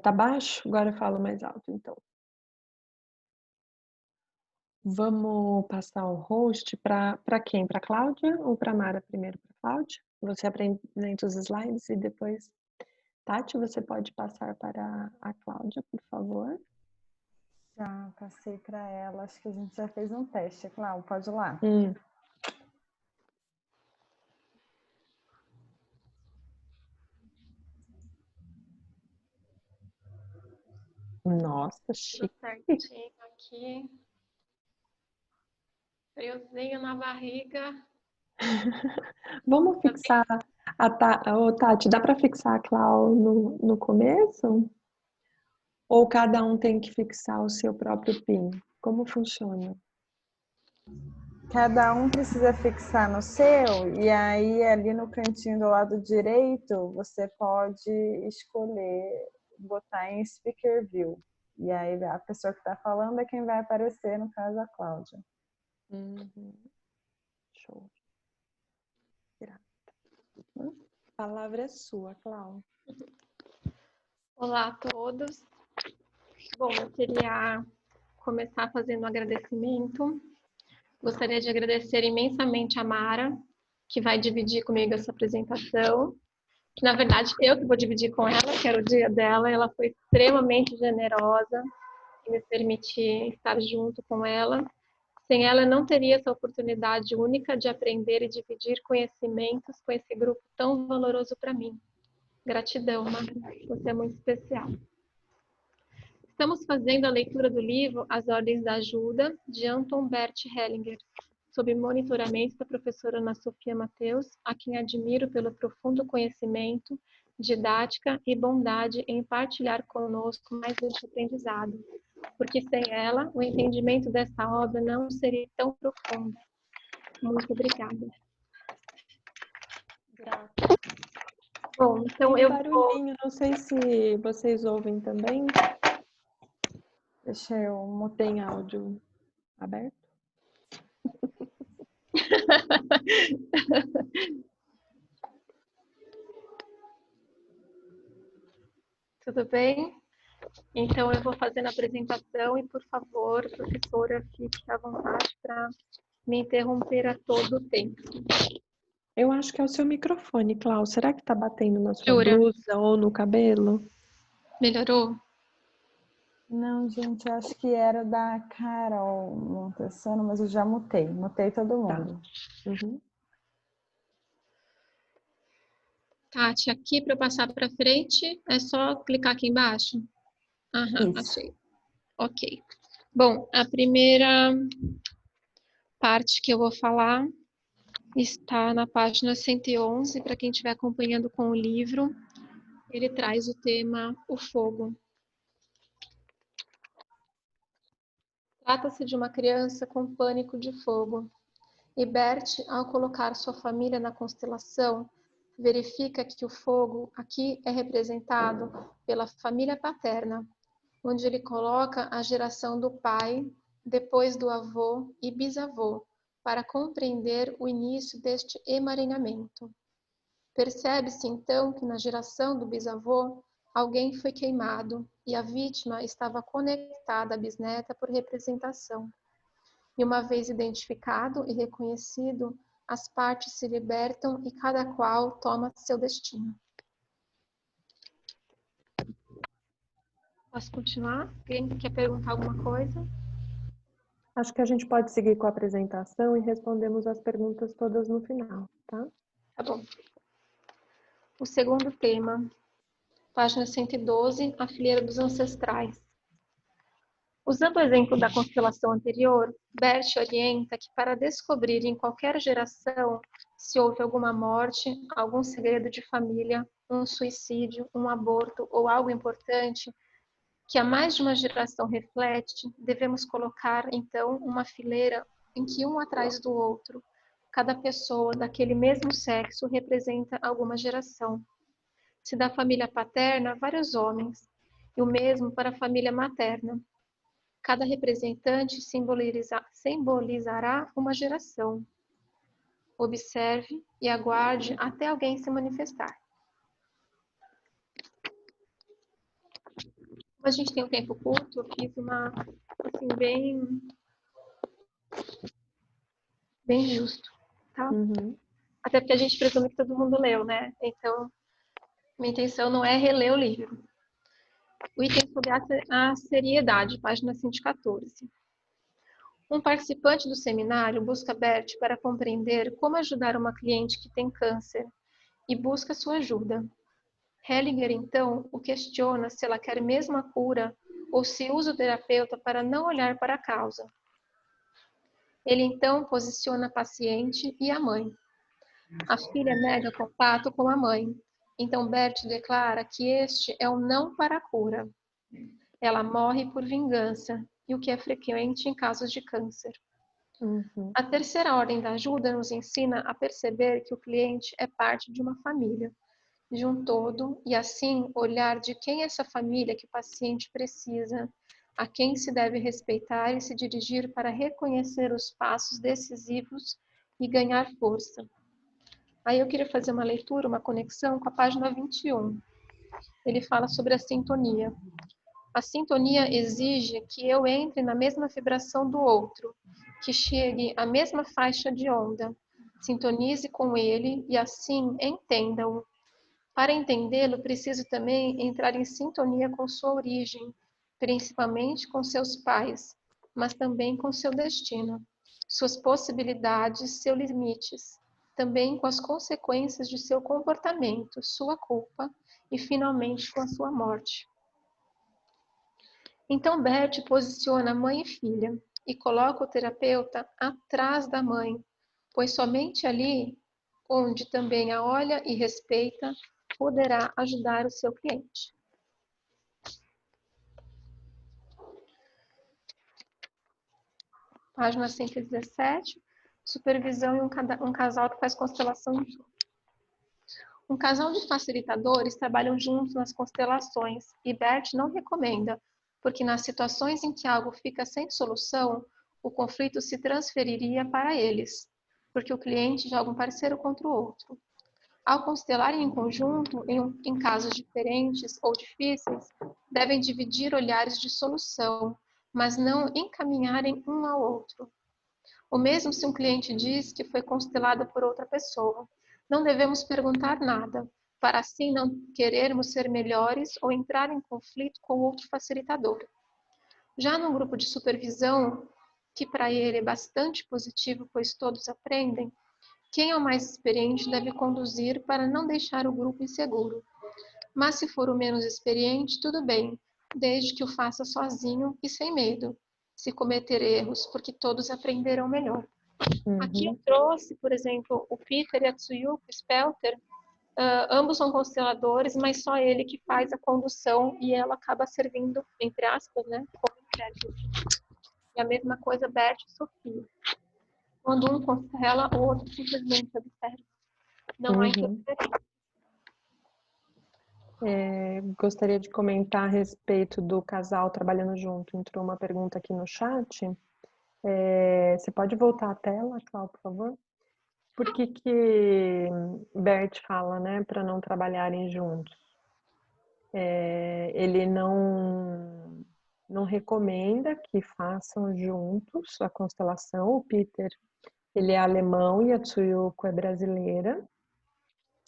Tá baixo? Agora eu falo mais alto, então. Vamos passar o host para quem? Para Cláudia ou para Mara primeiro? Para Cláudia? Você apresenta os slides e depois... Tati, você pode passar para a Cláudia, por favor? Já passei para ela. Acho que a gente já fez um teste. Cláudia, pode ir lá. Nossa, chique. Tudo certinho aqui. Friozinho na barriga. Vamos fixar Ô, Tati, dá para fixar a Clau no começo? Ou cada um tem que fixar o seu próprio PIN? Como funciona? Cada um precisa fixar no seu, e aí ali no cantinho do lado direito, você pode escolher botar em Speaker View. E aí a pessoa que está falando é quem vai aparecer, no caso a Cláudia. Show. A palavra é sua, Clau. Olá a todos. Bom, eu queria começar fazendo um agradecimento. Gostaria de agradecer imensamente a Mara, que vai dividir comigo essa apresentação. Que, na verdade, eu que vou dividir com ela, que era o dia dela. Ela foi extremamente generosa em me permitir estar junto com ela. Sem ela, eu não teria essa oportunidade única de aprender e dividir conhecimentos com esse grupo tão valoroso para mim. Gratidão, Mara. Você é muito especial. Estamos fazendo a leitura do livro As Ordens da Ajuda, de Anton Bert Hellinger, sob monitoramento da professora Ana Sofia Mateus, a quem admiro pelo profundo conhecimento, didática e bondade em partilhar conosco mais este aprendizado, porque sem ela, o entendimento dessa obra não seria tão profundo. Muito obrigada. Grata. Bom, então Tem um eu barulhinho, não sei se vocês ouvem também. Deixa eu Tem áudio aberto? Tudo bem? Então, eu vou fazendo a apresentação e, por favor, professora, fique à vontade para me interromper a todo tempo. Eu acho que é o seu microfone, Clau. Será que tá batendo na sua Jura? blusa ou no cabelo? Melhorou? Não, gente, acho que era da Carol Montessano, mas eu já mutei. Mutei todo mundo. Uhum. Tati, aqui para eu passar para frente, é só clicar aqui embaixo? Aham, Isso. achei. Ok. Bom, a primeira parte que eu vou falar está na página 111, para quem estiver acompanhando com o livro. Ele traz o tema O Fogo. Trata-se de uma criança com pânico de fogo. E Bert, ao colocar sua família na constelação, verifica que o fogo aqui é representado pela família paterna, onde ele coloca a geração do pai, depois do avô e bisavô, para compreender o início deste emaranhamento. Percebe-se então que na geração do bisavô, alguém foi queimado e a vítima estava conectada à bisneta por representação. E uma vez identificado e reconhecido, as partes se libertam e cada qual toma seu destino. Posso continuar? Alguém quer perguntar alguma coisa? Acho que a gente pode seguir com a apresentação e respondemos as perguntas todas no final, tá? Tá bom. O segundo tema, página 112, a fileira dos ancestrais. Usando o exemplo da constelação anterior, Bert orienta que para descobrir em qualquer geração se houve alguma morte, algum segredo de família, um suicídio, um aborto ou algo importante que a mais de uma geração reflete, devemos colocar então uma fileira em que um atrás do outro, cada pessoa daquele mesmo sexo representa alguma geração. Se da família paterna, vários homens, e o mesmo para a família materna. Cada representante simbolizará uma geração. Observe e aguarde até alguém se manifestar. Como a gente tem um tempo curto, eu fiz uma, assim, bem justo, tá? Uhum. Até porque a gente presume que todo mundo leu, né? Então, minha intenção não é reler o livro. O item sobre a seriedade, página 114. Um participante do seminário busca Bert para compreender como ajudar uma cliente que tem câncer e busca sua ajuda. Hellinger, então, o questiona se ela quer mesmo a cura ou se usa o terapeuta para não olhar para a causa. Ele, então, posiciona a paciente e a mãe. A filha nega contato com a mãe. Então, Bert declara que este é o não para a cura. Ela morre por vingança, e o que é frequente em casos de câncer. Uhum. A terceira ordem da ajuda nos ensina a perceber que o cliente é parte de uma família, de um todo, e assim olhar de quem é essa família que o paciente precisa, a quem se deve respeitar e se dirigir para reconhecer os passos decisivos e ganhar força. Aí eu queria fazer uma leitura, uma conexão com a página 21. Ele fala sobre a sintonia. A sintonia exige que eu entre na mesma vibração do outro, que chegue à mesma faixa de onda, sintonize com ele e assim entenda-o. Para entendê-lo, preciso também entrar em sintonia com sua origem, principalmente com seus pais, mas também com seu destino, suas possibilidades, seus limites, também com as consequências de seu comportamento, sua culpa e, finalmente, com a sua morte. Então, Bert posiciona mãe e filha e coloca o terapeuta atrás da mãe, pois somente ali, onde também a olha e respeita, poderá ajudar o seu cliente. Página 117, supervisão e um casal que faz constelação junto. Um casal de facilitadores trabalham juntos nas constelações e Bert não recomenda, porque nas situações em que algo fica sem solução, o conflito se transferiria para eles, porque o cliente joga um parceiro contra o outro. Ao constelarem em conjunto, em casos diferentes ou difíceis, devem dividir olhares de solução, mas não encaminharem um ao outro. O mesmo se um cliente diz que foi constelado por outra pessoa. Não devemos perguntar nada, para assim não querermos ser melhores ou entrar em conflito com outro facilitador. Já num grupo de supervisão, que para ele é bastante positivo, pois todos aprendem, quem é o mais experiente deve conduzir para não deixar o grupo inseguro. Mas se for o menos experiente, tudo bem, desde que o faça sozinho e sem medo, se cometer erros, porque todos aprenderão melhor. Aqui eu trouxe, por exemplo, o Peter e a Tsuyuko Spelter, ambos são consteladores, mas só ele que faz a condução e ela acaba servindo, entre aspas, né, como intérprete. E a mesma coisa Bert e Sofia. Quando um constela, o outro simplesmente observa. Não há interferência. Gostaria de comentar a respeito do casal trabalhando junto. Entrou uma pergunta aqui no chat. Você pode voltar à tela, Cláudia, por favor? Por que Bert fala, né, para não trabalharem juntos? Ele não recomenda que façam juntos a constelação. O Peter, ele é alemão e a Tsuyuko é brasileira.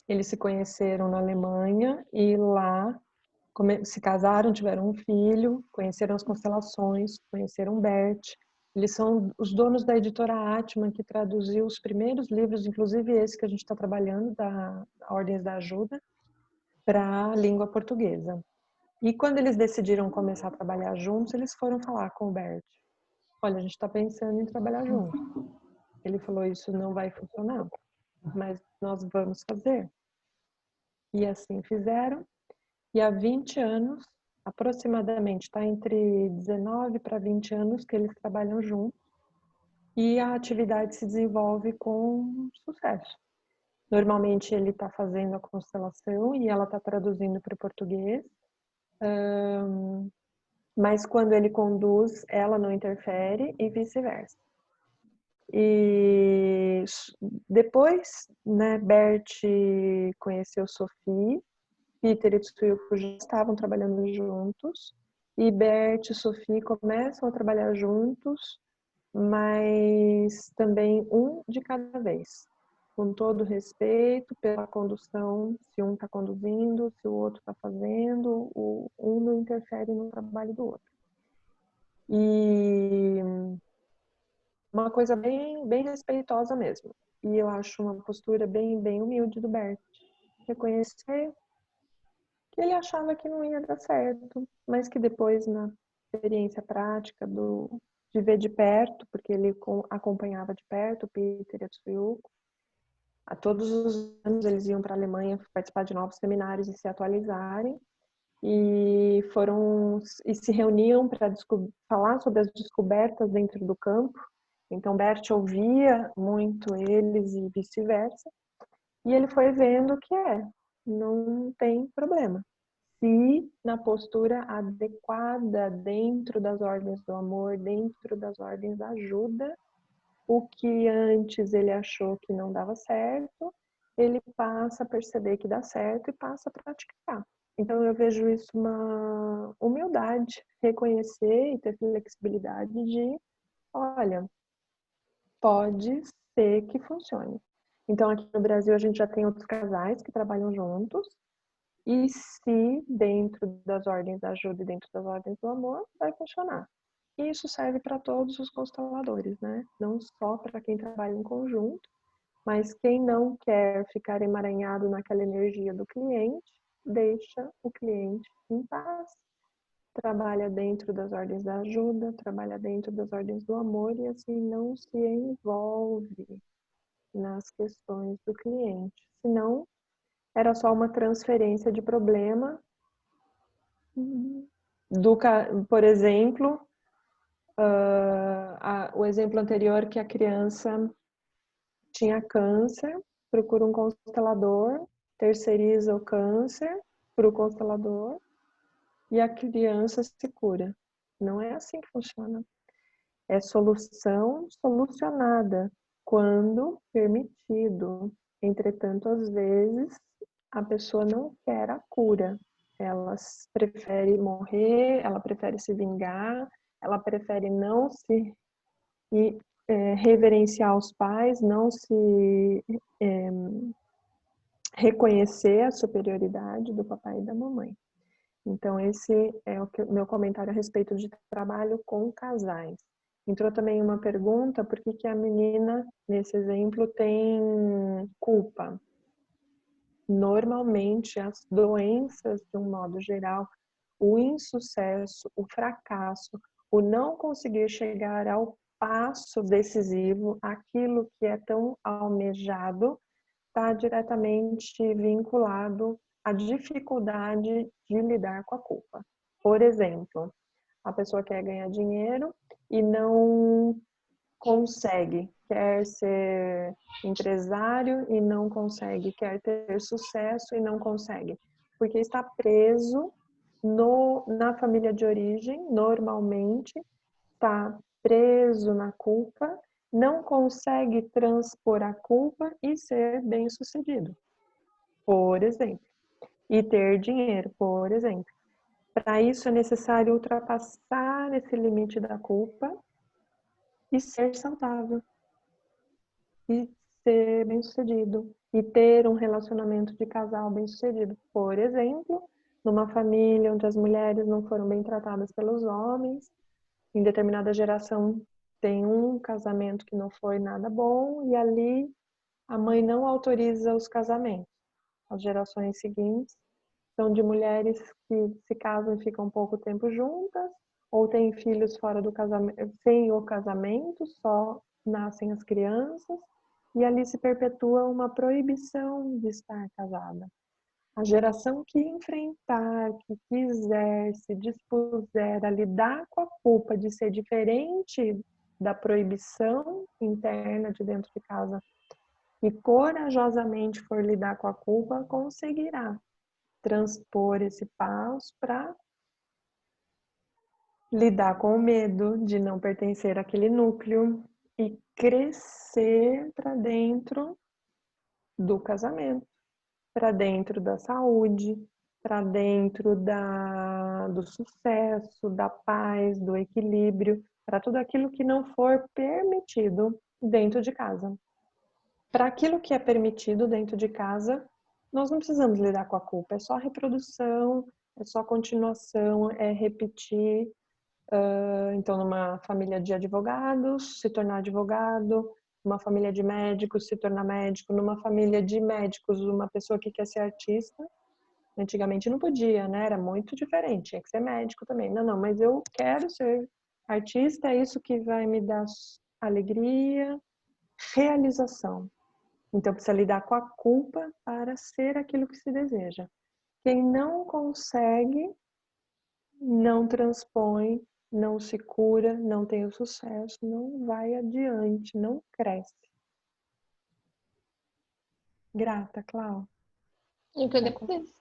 Eles se conheceram na Alemanha e lá se casaram, tiveram um filho, conheceram as constelações, conheceram Bert. Eles são os donos da editora Atman, que traduziu os primeiros livros, inclusive esse que a gente está trabalhando, da Ordens da Ajuda, para a língua portuguesa. E quando eles decidiram começar a trabalhar juntos, eles foram falar com o Bert. Olha, a gente está pensando em trabalhar junto. Ele falou, isso não vai funcionar, mas nós vamos fazer. E assim fizeram. E há 20 anos, aproximadamente, está entre 19 para 20 anos que eles trabalham juntos. E a atividade se desenvolve com sucesso. Normalmente ele está fazendo a constelação e ela está traduzindo para o português. Mas quando ele conduz, ela não interfere e vice-versa. E depois, né, Bert conheceu Sophie, Peter e Tsuyuko já estavam trabalhando juntos, e Bert e Sophie começam a trabalhar juntos, mas também um de cada vez, com todo respeito pela condução, se um está conduzindo, se o outro está fazendo, um não interfere no trabalho do outro. E uma coisa bem respeitosa mesmo. E eu acho uma postura bem humilde do Bert. Reconhecer que ele achava que não ia dar certo, mas que depois, na experiência prática de ver de perto, porque ele acompanhava de perto o Peter e a Tsuyuko, a todos os anos eles iam para a Alemanha participar de novos seminários e se atualizarem, e se reuniam para falar sobre as descobertas dentro do campo. Então Bert ouvia muito eles e vice-versa, e ele foi vendo que não tem problema. Se na postura adequada, dentro das ordens do amor, dentro das ordens da ajuda, o que antes ele achou que não dava certo, ele passa a perceber que dá certo e passa a praticar. Então eu vejo isso uma humildade, reconhecer e ter flexibilidade de, olha, pode ser que funcione. Então aqui no Brasil a gente já tem outros casais que trabalham juntos, e se dentro das ordens da ajuda e dentro das ordens do amor, vai funcionar. E isso serve para todos os consteladores, né? Não só para quem trabalha em conjunto, mas quem não quer ficar emaranhado naquela energia do cliente, deixa o cliente em paz. Trabalha dentro das ordens da ajuda, trabalha dentro das ordens do amor e assim não se envolve nas questões do cliente. Senão, era só uma transferência de problema por exemplo, o exemplo anterior que a criança tinha câncer, procura um constelador, terceiriza o câncer para o constelador e a criança se cura. Não é assim que funciona. É solução solucionada quando permitido. Entretanto, às vezes, a pessoa não quer a cura. Ela prefere morrer, ela prefere se vingar, ela prefere não se reverenciar os pais, não se reconhecer a superioridade do papai e da mamãe. Então, esse é o meu comentário a respeito de trabalho com casais. Entrou também uma pergunta, por que a menina, nesse exemplo, tem culpa? Normalmente, as doenças, de um modo geral, o insucesso, o fracasso, o não conseguir chegar ao passo decisivo, aquilo que é tão almejado, está diretamente vinculado à dificuldade de lidar com a culpa. Por exemplo, a pessoa quer ganhar dinheiro e não consegue, quer ser empresário e não consegue, quer ter sucesso e não consegue, porque está preso na família de origem, normalmente, está preso na culpa, não consegue transpor a culpa e ser bem-sucedido, por exemplo, e ter dinheiro, por exemplo. Para isso é necessário ultrapassar esse limite da culpa e ser saudável, e ser bem-sucedido, e ter um relacionamento de casal bem-sucedido. Por exemplo, numa família onde as mulheres não foram bem tratadas pelos homens, em determinada geração tem um casamento que não foi nada bom, e ali a mãe não autoriza os casamentos. As gerações seguintes são de mulheres que se casam e ficam pouco tempo juntas, ou têm filhos fora do casamento, sem o casamento, só nascem as crianças, e ali se perpetua uma proibição de estar casada. A geração que enfrentar, que quiser, se dispuser a lidar com a culpa de ser diferente da proibição interna de dentro de casa e corajosamente for lidar com a culpa, conseguirá transpor esse passo para lidar com o medo de não pertencer àquele núcleo e crescer para dentro do casamento, para dentro da saúde, para dentro do sucesso, da paz, do equilíbrio, para tudo aquilo que não for permitido dentro de casa. Para aquilo que é permitido dentro de casa, nós não precisamos lidar com a culpa, é só reprodução, é só continuação, é repetir. Então, numa família de advogados, se tornar advogado, numa família de médicos, se tornar médico, numa família de médicos, uma pessoa que quer ser artista. Antigamente não podia, né? Era muito diferente, tinha que ser médico também. Não, mas eu quero ser artista, é isso que vai me dar alegria, realização. Então precisa lidar com a culpa para ser aquilo que se deseja. Quem não consegue, não transpõe, não se cura, não tem o sucesso, não vai adiante, não cresce. Grata, Clau. Entendeu? Depois.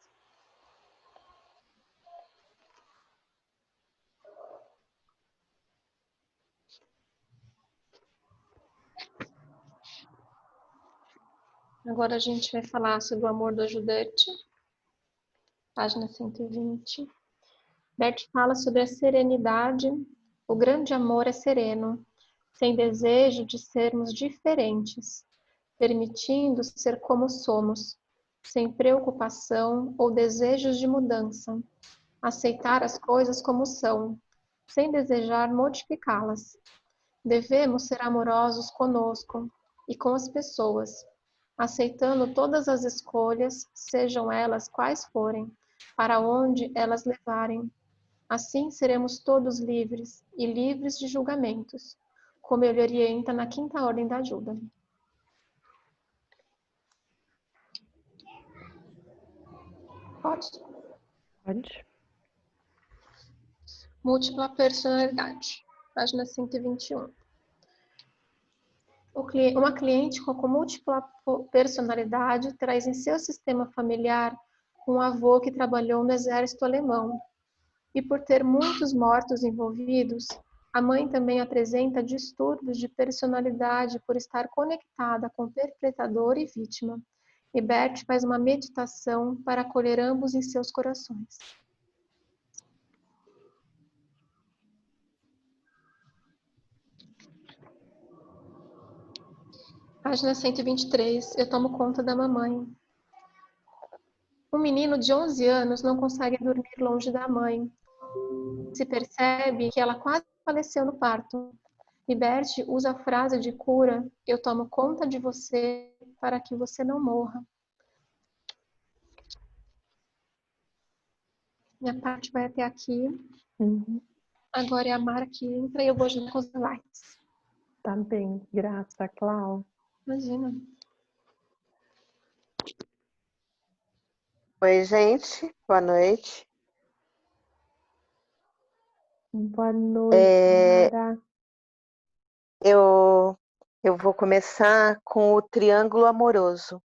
Agora a gente vai falar sobre o amor do ajudante, página 120. Bert fala sobre a serenidade. O grande amor é sereno, sem desejo de sermos diferentes, permitindo ser como somos, sem preocupação ou desejos de mudança, aceitar as coisas como são, sem desejar modificá-las. Devemos ser amorosos conosco e com as pessoas, aceitando todas as escolhas, sejam elas quais forem, para onde elas levarem. Assim seremos todos livres e livres de julgamentos, como ele orienta na quinta ordem da ajuda. Pode? Pode. Múltipla personalidade, página 121. Uma cliente com múltipla personalidade traz em seu sistema familiar um avô que trabalhou no exército alemão. E por ter muitos mortos envolvidos, a mãe também apresenta distúrbios de personalidade por estar conectada com perpetrador e vítima. E Bert faz uma meditação para acolher ambos em seus corações. Página 123, eu tomo conta da mamãe. Um menino de 11 anos não consegue dormir longe da mãe. Se percebe que ela quase faleceu no parto. E Bert usa a frase de cura: eu tomo conta de você para que você não morra. Minha parte vai até aqui. Agora é a Mara que entra e eu vou ajudar com os likes. Tá bem, grata, Clau. Imagina. Oi, gente. Boa noite. Boa noite, Mara. Eu vou começar com o triângulo amoroso.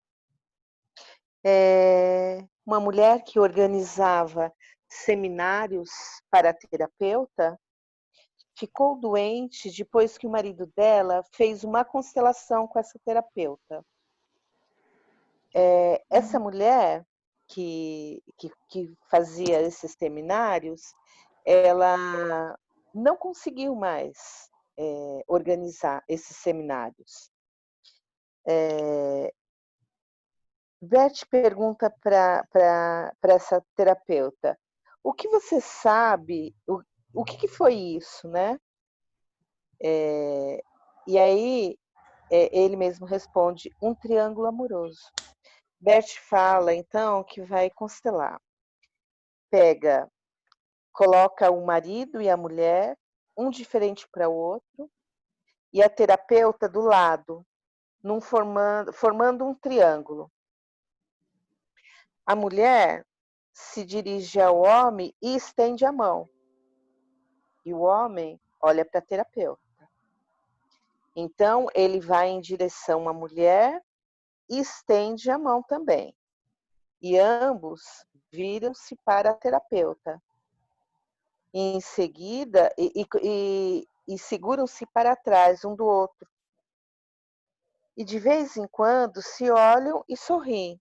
Uma mulher que organizava seminários para terapeuta ficou doente depois que o marido dela fez uma constelação com essa terapeuta. Essa mulher que fazia esses seminários, ela não conseguiu mais organizar esses seminários. Bert pergunta para essa terapeuta: o que você sabe, o que foi isso, né? E aí ele mesmo responde: um triângulo amoroso. Bert fala então que vai constelar. Coloca o marido e a mulher, um diferente para o outro, e a terapeuta do lado, formando um triângulo. A mulher se dirige ao homem e estende a mão. E o homem olha para a terapeuta. Então, ele vai em direção à mulher e estende a mão também. E ambos viram-se para a terapeuta. E em seguida, e seguram-se para trás um do outro. E de vez em quando se olham e sorriem.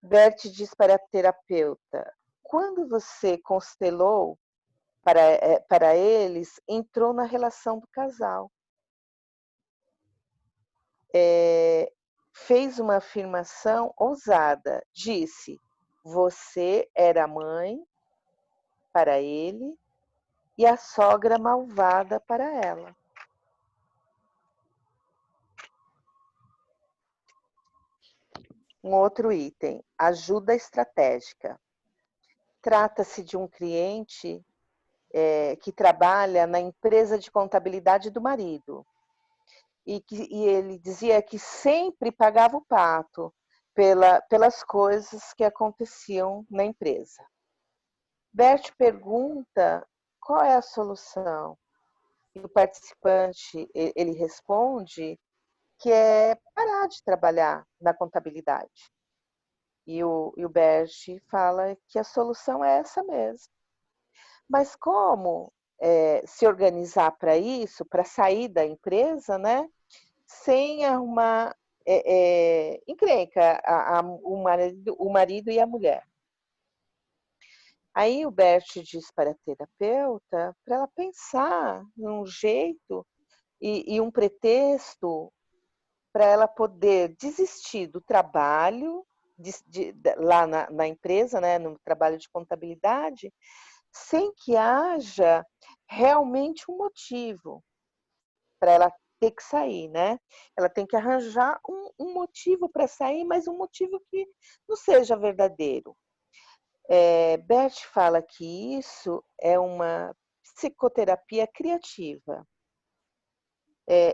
Bert diz para a terapeuta: quando você constelou para eles, entrou na relação do casal. Fez uma afirmação ousada. Disse: você era mãe para ele e a sogra malvada para ela. Um outro item: ajuda estratégica. Trata-se de um cliente que trabalha na empresa de contabilidade do marido. E ele dizia que sempre pagava o pato pelas coisas que aconteciam na empresa. Bert pergunta qual é a solução. E o participante, ele responde que é parar de trabalhar na contabilidade. E o Bert fala que a solução é essa mesmo. Mas como se organizar para isso, para sair da empresa, né? Sem arrumar encrenca o marido e a mulher. Aí o Bert diz para a terapeuta para ela pensar num jeito e um pretexto para ela poder desistir do trabalho lá na empresa, né, no trabalho de contabilidade, sem que haja realmente um motivo para ela ter que sair, né? Ela tem que arranjar um motivo para sair, mas um motivo que não seja verdadeiro. Bert fala que isso é uma psicoterapia criativa,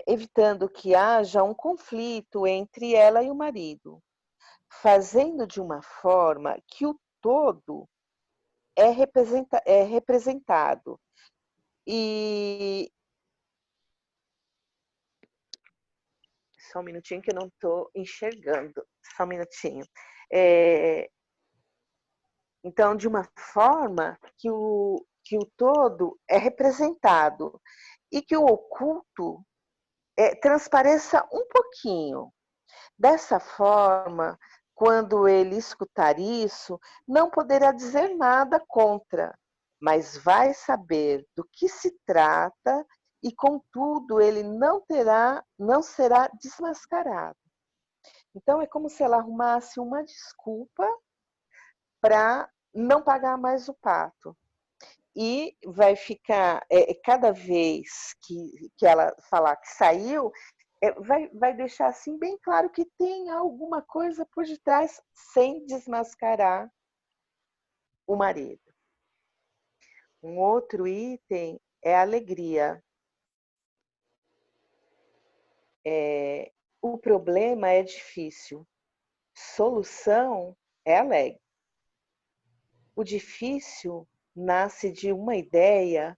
evitando que haja um conflito entre ela e o marido, fazendo de uma forma que o todo é representado. E só um minutinho que eu não estou enxergando. Só um minutinho. Então, de uma forma que o todo é representado e que o oculto transpareça um pouquinho. Dessa forma, quando ele escutar isso, não poderá dizer nada contra, mas vai saber do que se trata e, contudo, ele não será desmascarado. Então, é como se ela arrumasse uma desculpa para não pagar mais o pato. E vai ficar, cada vez que ela falar que saiu, vai deixar assim bem claro que tem alguma coisa por detrás sem desmascarar o marido. Um outro item é a alegria. O problema é difícil, solução é alegre. O difícil nasce de uma ideia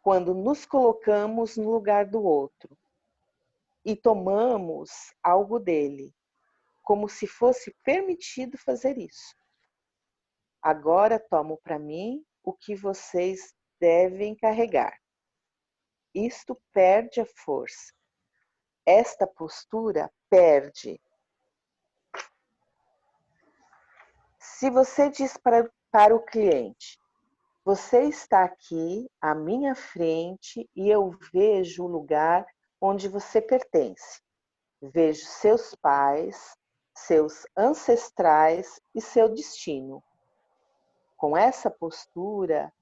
quando nos colocamos no lugar do outro e tomamos algo dele, como se fosse permitido fazer isso. Agora tomo para mim o que vocês devem carregar. Isto perde a força. Esta postura perde. Se você diz para o cliente: você está aqui à minha frente e eu vejo o lugar onde você pertence. Vejo seus pais, seus ancestrais e seu destino. Com essa postura,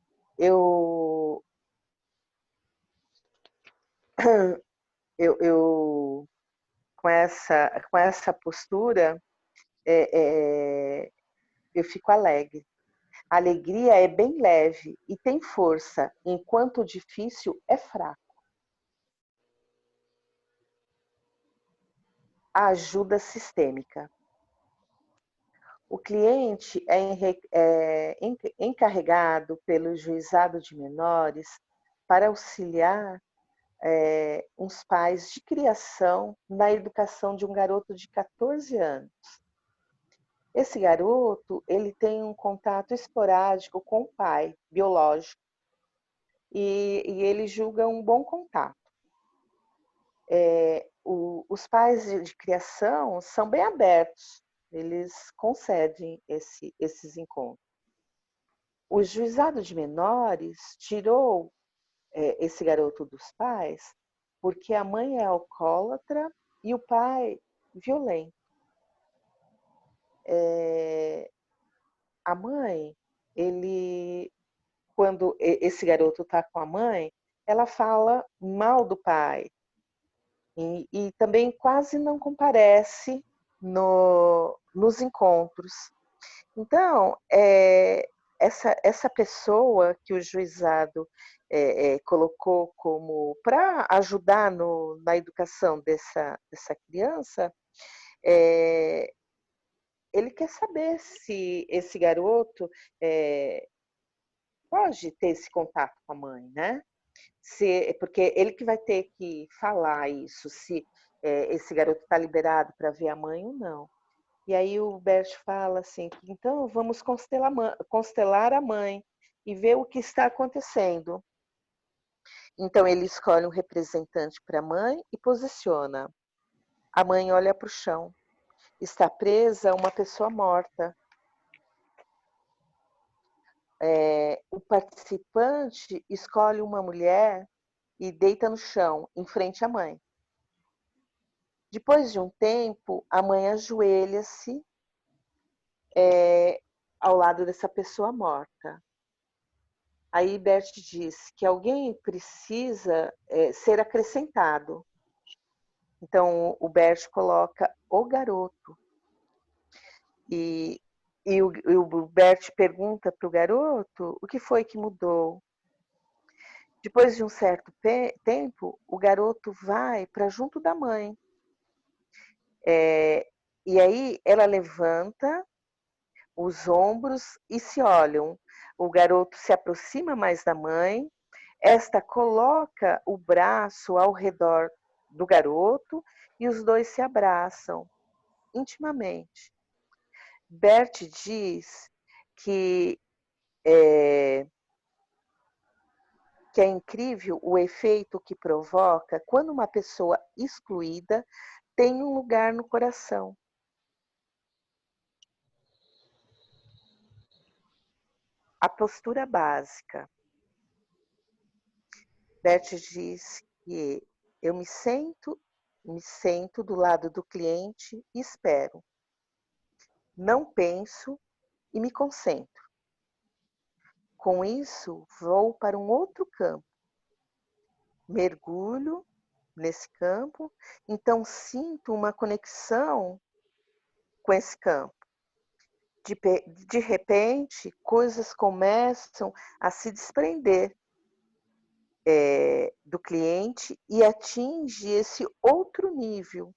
com essa postura, eu fico alegre. A alegria é bem leve e tem força, enquanto o difícil é fraco. A ajuda sistêmica. O cliente é encarregado pelo juizado de menores para auxiliar uns pais de criação na educação de um garoto de 14 anos. Esse garoto, ele tem um contato esporádico com o pai biológico e ele julga um bom contato. Os pais de criação são bem abertos eles concedem esses encontros. O juizado de menores tirou esse garoto dos pais porque a mãe é alcoólatra e o pai violento. A mãe, quando esse garoto está com a mãe, ela fala mal do pai e também quase não comparece nos encontros. Então, essa pessoa que o juizado colocou como para ajudar na educação dessa criança, ele quer saber se esse garoto pode ter esse contato com a mãe, né? Porque ele que vai ter que falar isso, se esse garoto está liberado para ver a mãe ou não. E aí o Bert fala assim, então vamos constelar a mãe e ver o que está acontecendo. Então ele escolhe um representante para a mãe e posiciona. A mãe olha para o chão. Está presa uma pessoa morta. O participante escolhe uma mulher e deita no chão, em frente à mãe. Depois de um tempo, a mãe ajoelha-se ao lado dessa pessoa morta. Aí Bert diz que alguém precisa ser acrescentado. Então o Bert coloca o garoto. E o Bert pergunta para o garoto o que foi que mudou. Depois de um certo tempo, o garoto vai para junto da mãe. E aí ela levanta os ombros e se olham. O garoto se aproxima mais da mãe. Esta coloca o braço ao redor do garoto e os dois se abraçam intimamente. Bert diz que é incrível o efeito que provoca quando uma pessoa excluída tem um lugar no coração. A postura básica. Bert diz que eu me sento do lado do cliente e espero. Não penso e me concentro. Com isso, vou para um outro campo. Mergulho nesse campo, então sinto uma conexão com esse campo. De repente, coisas começam a se desprender do cliente e atinge esse outro nível,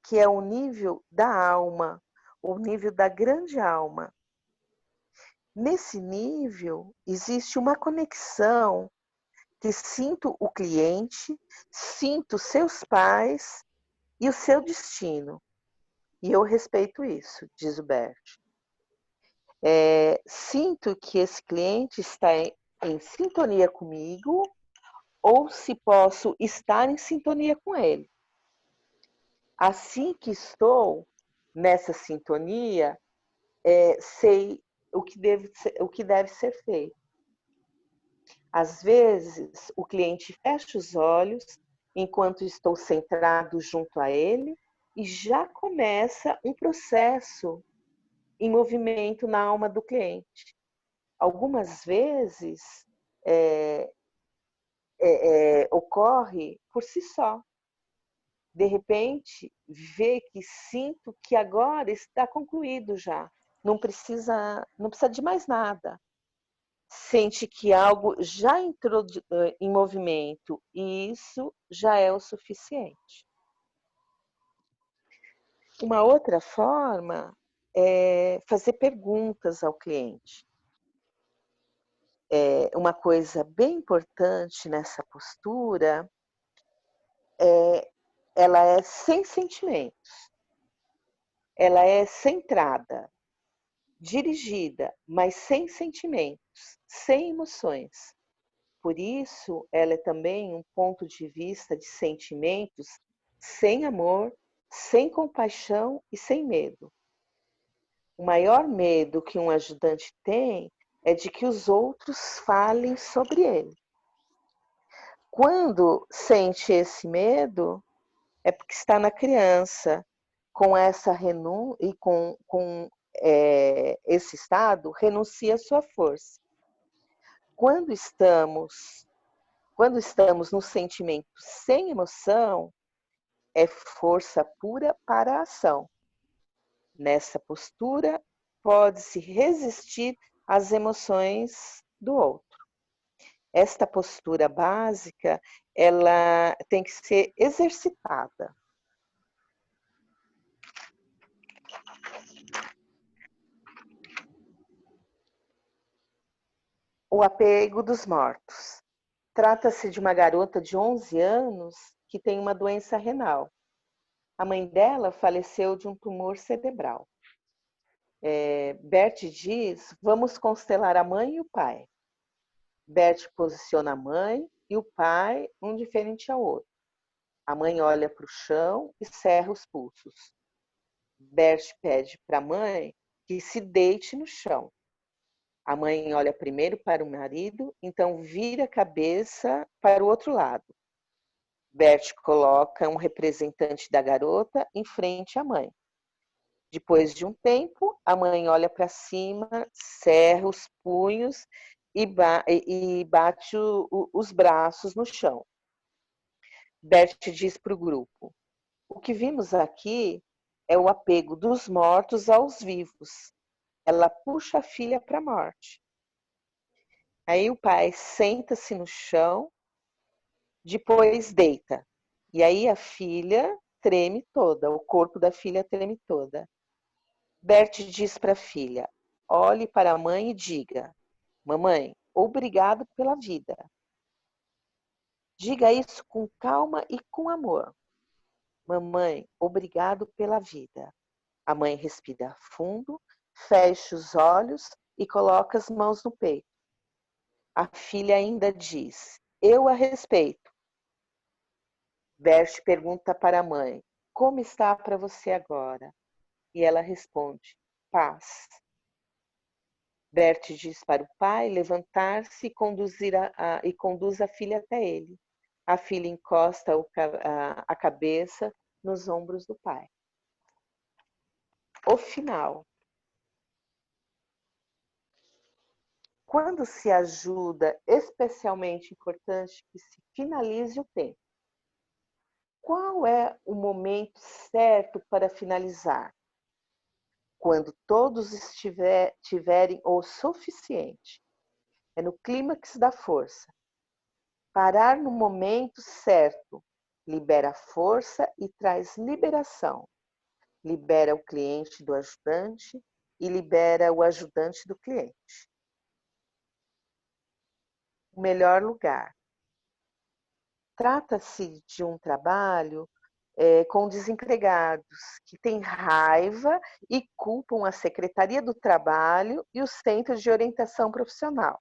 que é o nível da alma, o nível da grande alma. Nesse nível, existe uma conexão que sinto o cliente, sinto seus pais e o seu destino. E eu respeito isso, diz o Bert. Sinto que esse cliente está em sintonia comigo ou se posso estar em sintonia com ele. Assim que estou nessa sintonia, sei o que deve ser feito. Às vezes, o cliente fecha os olhos enquanto estou centrado junto a ele e já começa um processo em movimento na alma do cliente. Algumas vezes, ocorre por si só. De repente, sinto que agora está concluído já. Não precisa de mais nada. Sente que algo já entrou em movimento e isso já é o suficiente. Uma outra forma é fazer perguntas ao cliente. Uma coisa bem importante nessa postura ela é sem sentimentos. Ela é centrada, dirigida, mas sem sentimentos, sem emoções. Por isso, ela é também um ponto de vista de sentimentos sem amor, sem compaixão e sem medo. O maior medo que um ajudante tem é de que os outros falem sobre ele. Quando sente esse medo, é porque está na criança, com essa renúncia e com esse estado, renuncia à sua força. Quando estamos no sentimento sem emoção, é força pura para a ação. Nessa postura, pode-se resistir às emoções do outro. Esta postura básica, ela tem que ser exercitada. O apego dos mortos. Trata-se de uma garota de 11 anos que tem uma doença renal. A mãe dela faleceu de um tumor cerebral. Bert diz, vamos constelar a mãe e o pai. Bert posiciona a mãe e o pai, um diferente ao outro. A mãe olha para o chão e cerra os pulsos. Bert pede para a mãe que se deite no chão. A mãe olha primeiro para o marido, então vira a cabeça para o outro lado. Bert coloca um representante da garota em frente à mãe. Depois de um tempo, a mãe olha para cima, cerra os punhos e bate os braços no chão. Bert diz para o grupo, o que vimos aqui é o apego dos mortos aos vivos. Ela puxa a filha para a morte. Aí o pai senta-se no chão, depois deita. E aí a filha treme toda, o corpo da filha treme toda. Bert diz para a filha, olhe para a mãe e diga, mamãe, obrigado pela vida. Diga isso com calma e com amor. Mamãe, obrigado pela vida. A mãe respira fundo, fecha os olhos e coloca as mãos no peito. A filha ainda diz, eu a respeito. Bert pergunta para a mãe, como está para você agora? E ela responde, paz. Bert diz para o pai levantar-se e conduz a filha até ele. A filha encosta a cabeça nos ombros do pai. O final. Quando se ajuda, especialmente importante que se finalize o tempo. Qual é o momento certo para finalizar? Quando todos tiverem o suficiente. É no clímax da força. Parar no momento certo libera força e traz liberação. Libera o cliente do ajudante e libera o ajudante do cliente. O melhor lugar. Trata-se de um trabalho com desempregados que têm raiva e culpam a Secretaria do Trabalho e o Centro de Orientação Profissional.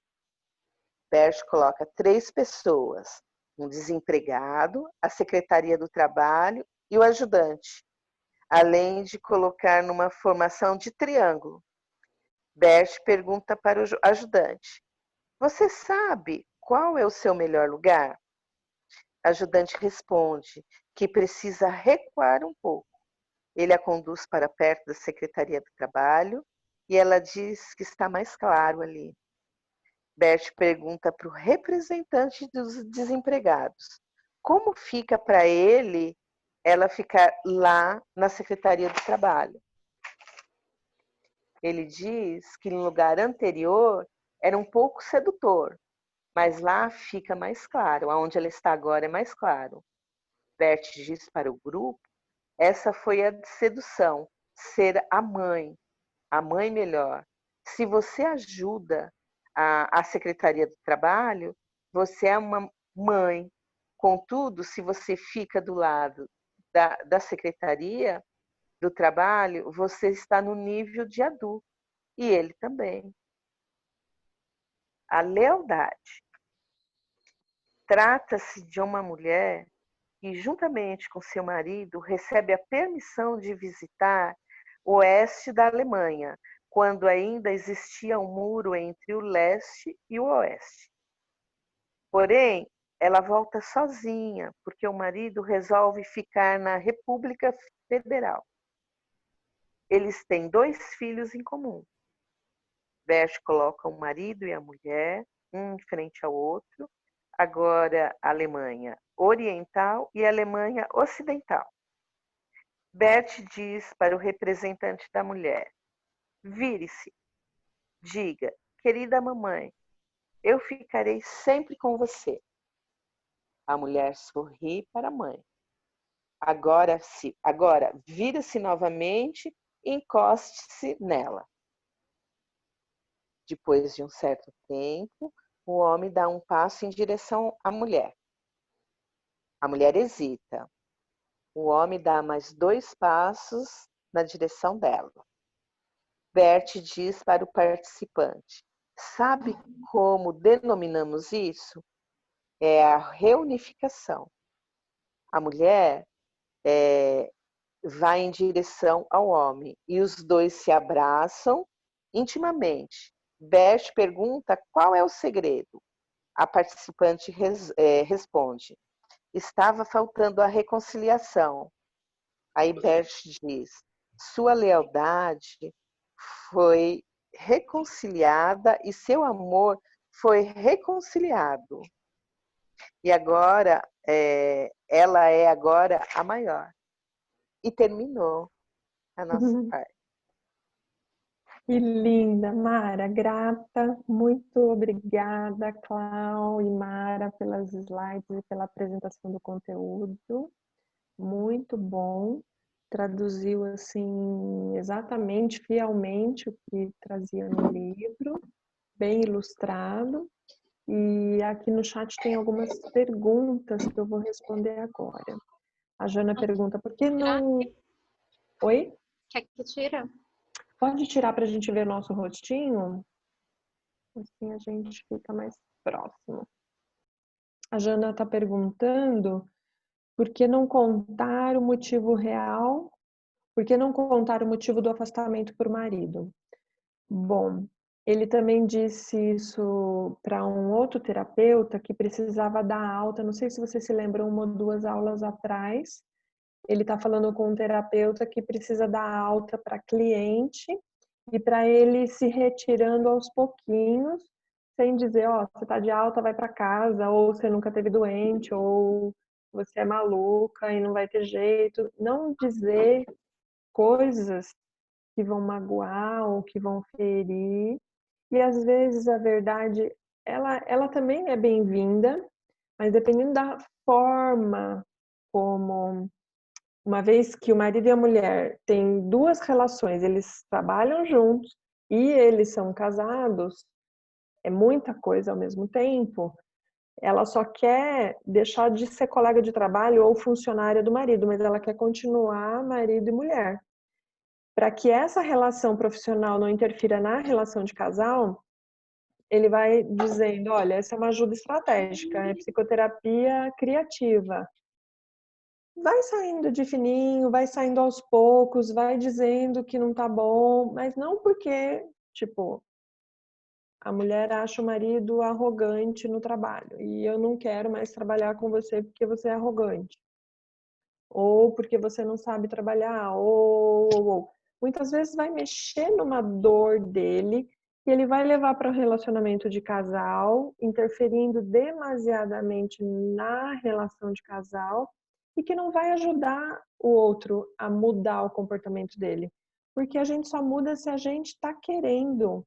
Bert coloca 3 pessoas, um desempregado, a Secretaria do Trabalho e o ajudante, além de colocar numa formação de triângulo. Bert pergunta para o ajudante, você sabe qual é o seu melhor lugar? O ajudante responde que precisa recuar um pouco. Ele a conduz para perto da Secretaria do Trabalho e ela diz que está mais claro ali. Bert pergunta para o representante dos desempregados como fica para ela ficar lá na Secretaria do Trabalho. Ele diz que no lugar anterior era um pouco sedutor, mas lá fica mais claro, aonde ela está agora é mais claro. Bert diz para o grupo, essa foi a sedução, ser a mãe melhor. Se você ajuda a Secretaria do Trabalho, você é uma mãe. Contudo, se você fica do lado da Secretaria do Trabalho, você está no nível de adulto. E ele também. A lealdade. Trata-se de uma mulher que, juntamente com seu marido, recebe a permissão de visitar oeste da Alemanha, quando ainda existia um muro entre o leste e o oeste. Porém, ela volta sozinha, porque o marido resolve ficar na República Federal. Eles têm 2 filhos em comum. Bert coloca o marido e a mulher, um em frente ao outro, agora a Alemanha Oriental e a Alemanha Ocidental. Bert diz para o representante da mulher: vire-se, diga, querida mamãe, eu ficarei sempre com você. A mulher sorri para a mãe. Agora vira-se novamente e encoste-se nela. Depois de um certo tempo, o homem dá um passo em direção à mulher. A mulher hesita. O homem dá mais 2 passos na direção dela. Bert diz para o participante: sabe como denominamos isso? É a reunificação. A mulher vai em direção ao homem e os dois se abraçam intimamente. Bert pergunta qual é o segredo. A participante responde: estava faltando a reconciliação. Aí Bert diz: sua lealdade foi reconciliada e seu amor foi reconciliado. E agora, ela é agora a maior. E terminou a nossa parte. Que linda, Mara, grata, muito obrigada, Clau e Mara, pelas slides e pela apresentação do conteúdo, muito bom, traduziu assim exatamente, fielmente o que trazia no livro, bem ilustrado, e aqui no chat tem algumas perguntas que eu vou responder agora. A Jana pergunta, por que não... Oi? Quer que tira? Pode tirar para a gente ver nosso rostinho? Assim a gente fica mais próximo. A Jana está perguntando por que não contar o motivo real, por que não contar o motivo do afastamento por marido? Bom, ele também disse isso para um outro terapeuta que precisava dar alta, não sei se você se lembra, 1 ou 2 aulas atrás, ele está falando com um terapeuta que precisa dar alta para cliente e para ele se retirando aos pouquinhos, sem dizer, ó, você está de alta, vai para casa, ou você nunca teve doente, ou você é maluca e não vai ter jeito. Não dizer coisas que vão magoar ou que vão ferir. E às vezes a verdade, ela também é bem-vinda, mas dependendo da forma como... Uma vez que o marido e a mulher têm 2 relações, eles trabalham juntos e eles são casados, é muita coisa ao mesmo tempo, ela só quer deixar de ser colega de trabalho ou funcionária do marido, mas ela quer continuar marido e mulher. Para que essa relação profissional não interfira na relação de casal, ele vai dizendo, olha, essa é uma ajuda estratégica, é psicoterapia criativa. Vai saindo de fininho, vai saindo aos poucos, vai dizendo que não tá bom, mas não porque, tipo, a mulher acha o marido arrogante no trabalho e eu não quero mais trabalhar com você porque você é arrogante. Ou porque você não sabe trabalhar, ou. Muitas vezes vai mexer numa dor dele e ele vai levar para o relacionamento de casal, interferindo demasiadamente na relação de casal e que não vai ajudar o outro a mudar o comportamento dele. Porque a gente só muda se a gente está querendo.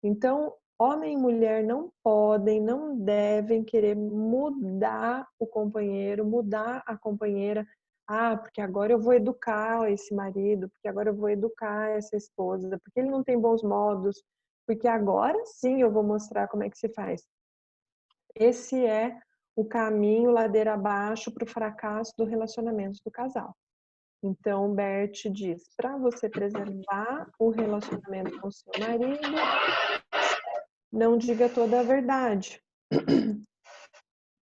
Então, homem e mulher não podem, não devem querer mudar o companheiro, mudar a companheira. Ah, porque agora eu vou educar esse marido, porque agora eu vou educar essa esposa, porque ele não tem bons modos, porque agora sim eu vou mostrar como é que se faz. Esse é o caminho ladeira abaixo para o fracasso do relacionamento do casal. Então, Bert diz, para você preservar o relacionamento com seu marido, não diga toda a verdade.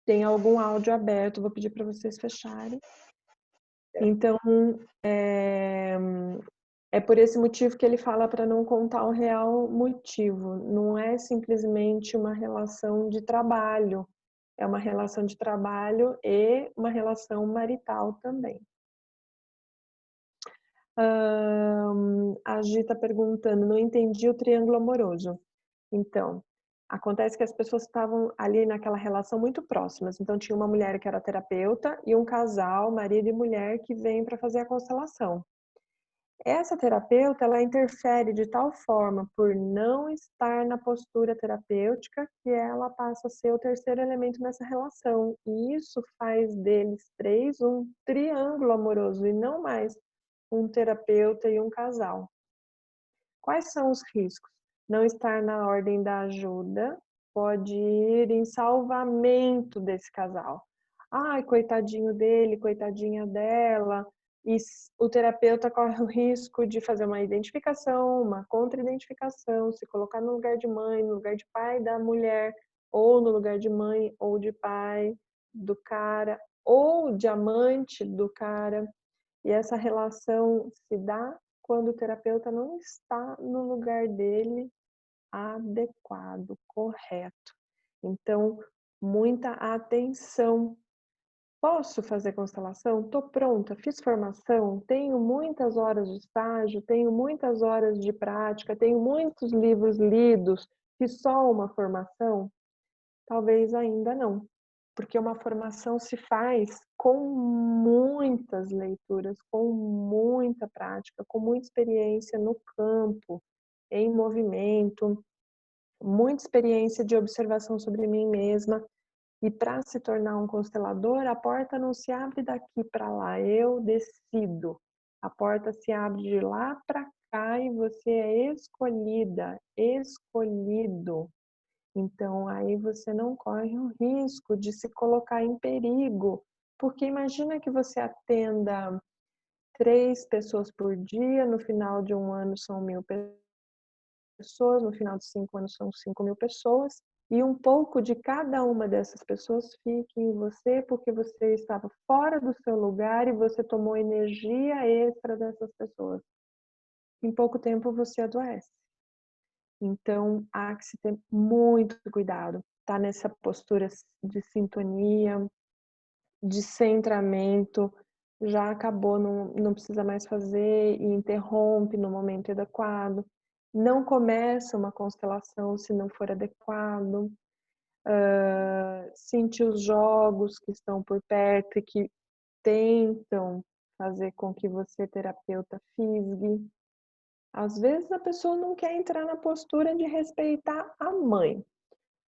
Tem algum áudio aberto, vou pedir para vocês fecharem. Então, É por esse motivo que ele fala para não contar o real motivo. Não é simplesmente uma relação de trabalho. É uma relação de trabalho e uma relação marital também. A Gi está perguntando, não entendi o triângulo amoroso. Então, acontece que as pessoas estavam ali naquela relação muito próximas. Então, tinha uma mulher que era terapeuta e um casal, marido e mulher, que vem para fazer a constelação. Essa terapeuta, ela interfere de tal forma por não estar na postura terapêutica que ela passa a ser o terceiro elemento nessa relação. E isso faz deles três um triângulo amoroso e não mais um terapeuta e um casal. Quais são os riscos? Não estar na ordem da ajuda pode ir em salvamento desse casal. Ai, coitadinho dele, coitadinha dela. E o terapeuta corre o risco de fazer uma identificação, uma contra-identificação, se colocar no lugar de mãe, no lugar de pai da mulher, ou no lugar de mãe ou de pai do cara, ou de amante do cara. E essa relação se dá quando o terapeuta não está no lugar dele adequado, correto. Então, muita atenção. Posso fazer constelação? Estou pronta, fiz formação, tenho muitas horas de estágio, tenho muitas horas de prática, tenho muitos livros lidos, fiz só uma formação? Talvez ainda não, porque uma formação se faz com muitas leituras, com muita prática, com muita experiência no campo, em movimento, muita experiência de observação sobre mim mesma. E para se tornar um constelador, a porta não se abre daqui para lá, eu decido. A porta se abre de lá para cá e você é escolhida, escolhido. Então, aí você não corre o risco de se colocar em perigo, porque imagina que você atenda 3 pessoas por dia, no final de um ano são 1000 pessoas, no final de 5 anos são 5.000 pessoas, e um pouco de cada uma dessas pessoas fique em você, porque você estava fora do seu lugar e você tomou energia extra dessas pessoas. Em pouco tempo você adoece. Então, há que se ter muito cuidado, tá nessa postura de sintonia, de centramento, já acabou, não precisa mais fazer e interrompe no momento adequado. Não começa uma constelação se não for adequado. Sentir os jogos que estão por perto e que tentam fazer com que você, terapeuta, fisgue. Às vezes a pessoa não quer entrar na postura de respeitar a mãe.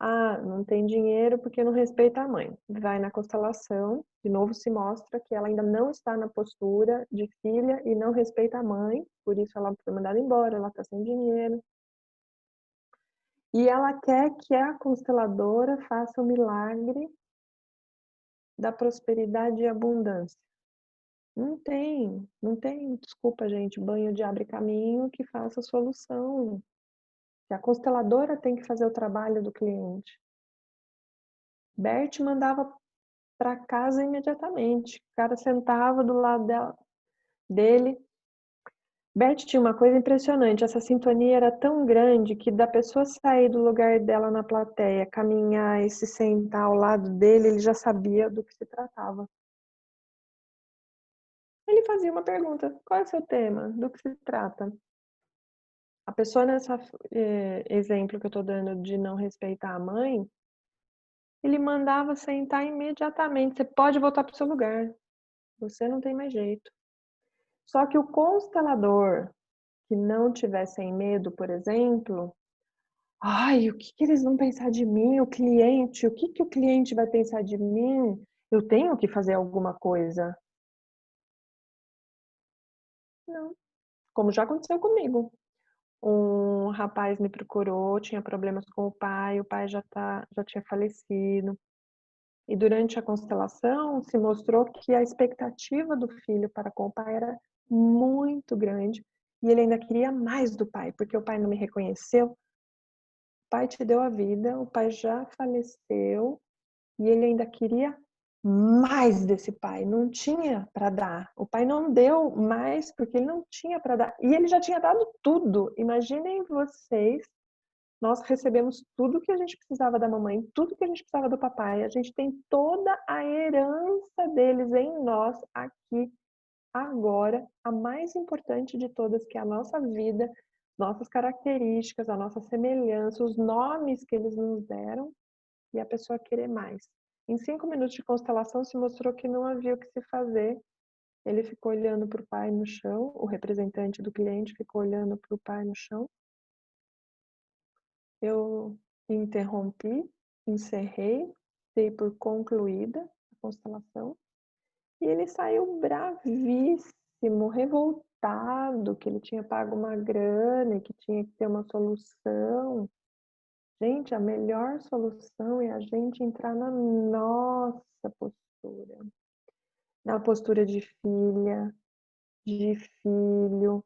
Ah, não tem dinheiro porque não respeita a mãe. Vai na constelação, de novo se mostra que ela ainda não está na postura de filha e não respeita a mãe, por isso ela foi mandada embora, ela está sem dinheiro. E ela quer que a consteladora faça o milagre da prosperidade e abundância. Não tem, desculpa gente, banho de abre caminho que faça a solução. Que a consteladora tem que fazer o trabalho do cliente. Bert mandava para casa imediatamente. O cara sentava do lado dele. Bert tinha uma coisa impressionante, essa sintonia era tão grande que da pessoa sair do lugar dela na plateia, caminhar e se sentar ao lado dele, ele já sabia do que se tratava. Ele fazia uma pergunta, qual é o seu tema? Do que se trata? A pessoa nesse exemplo que eu estou dando de não respeitar a mãe, ele mandava sentar imediatamente, você pode voltar para o seu lugar, você não tem mais jeito. Só que o constelador que não tiver sem medo, por exemplo, ai, o que eles vão pensar de mim, o cliente, o que o cliente vai pensar de mim? Eu tenho que fazer alguma coisa. Não, como já aconteceu comigo. Um rapaz me procurou, tinha problemas com o pai já tinha falecido. E durante a constelação se mostrou que a expectativa do filho para com o pai era muito grande e ele ainda queria mais do pai, porque o pai não me reconheceu. O pai te deu a vida, o pai já faleceu e ele ainda queria mais desse pai, não tinha para dar. O pai não deu mais porque ele não tinha para dar. E ele já tinha dado tudo. Imaginem vocês, nós recebemos tudo que a gente precisava da mamãe, tudo que a gente precisava do papai. A gente tem toda a herança deles em nós aqui, agora, a mais importante de todas, que é a nossa vida, nossas características, a nossa semelhança, os nomes que eles nos deram, e a pessoa querer mais. Em 5 minutos de constelação se mostrou que não havia o que se fazer. Ele ficou olhando para o pai no chão, o representante do cliente ficou olhando para o pai no chão. Eu interrompi, encerrei, dei por concluída a constelação e ele saiu bravíssimo, revoltado, que ele tinha pago uma grana e que tinha que ter uma solução. Gente, a melhor solução é a gente entrar na nossa postura. Na postura de filha, de filho,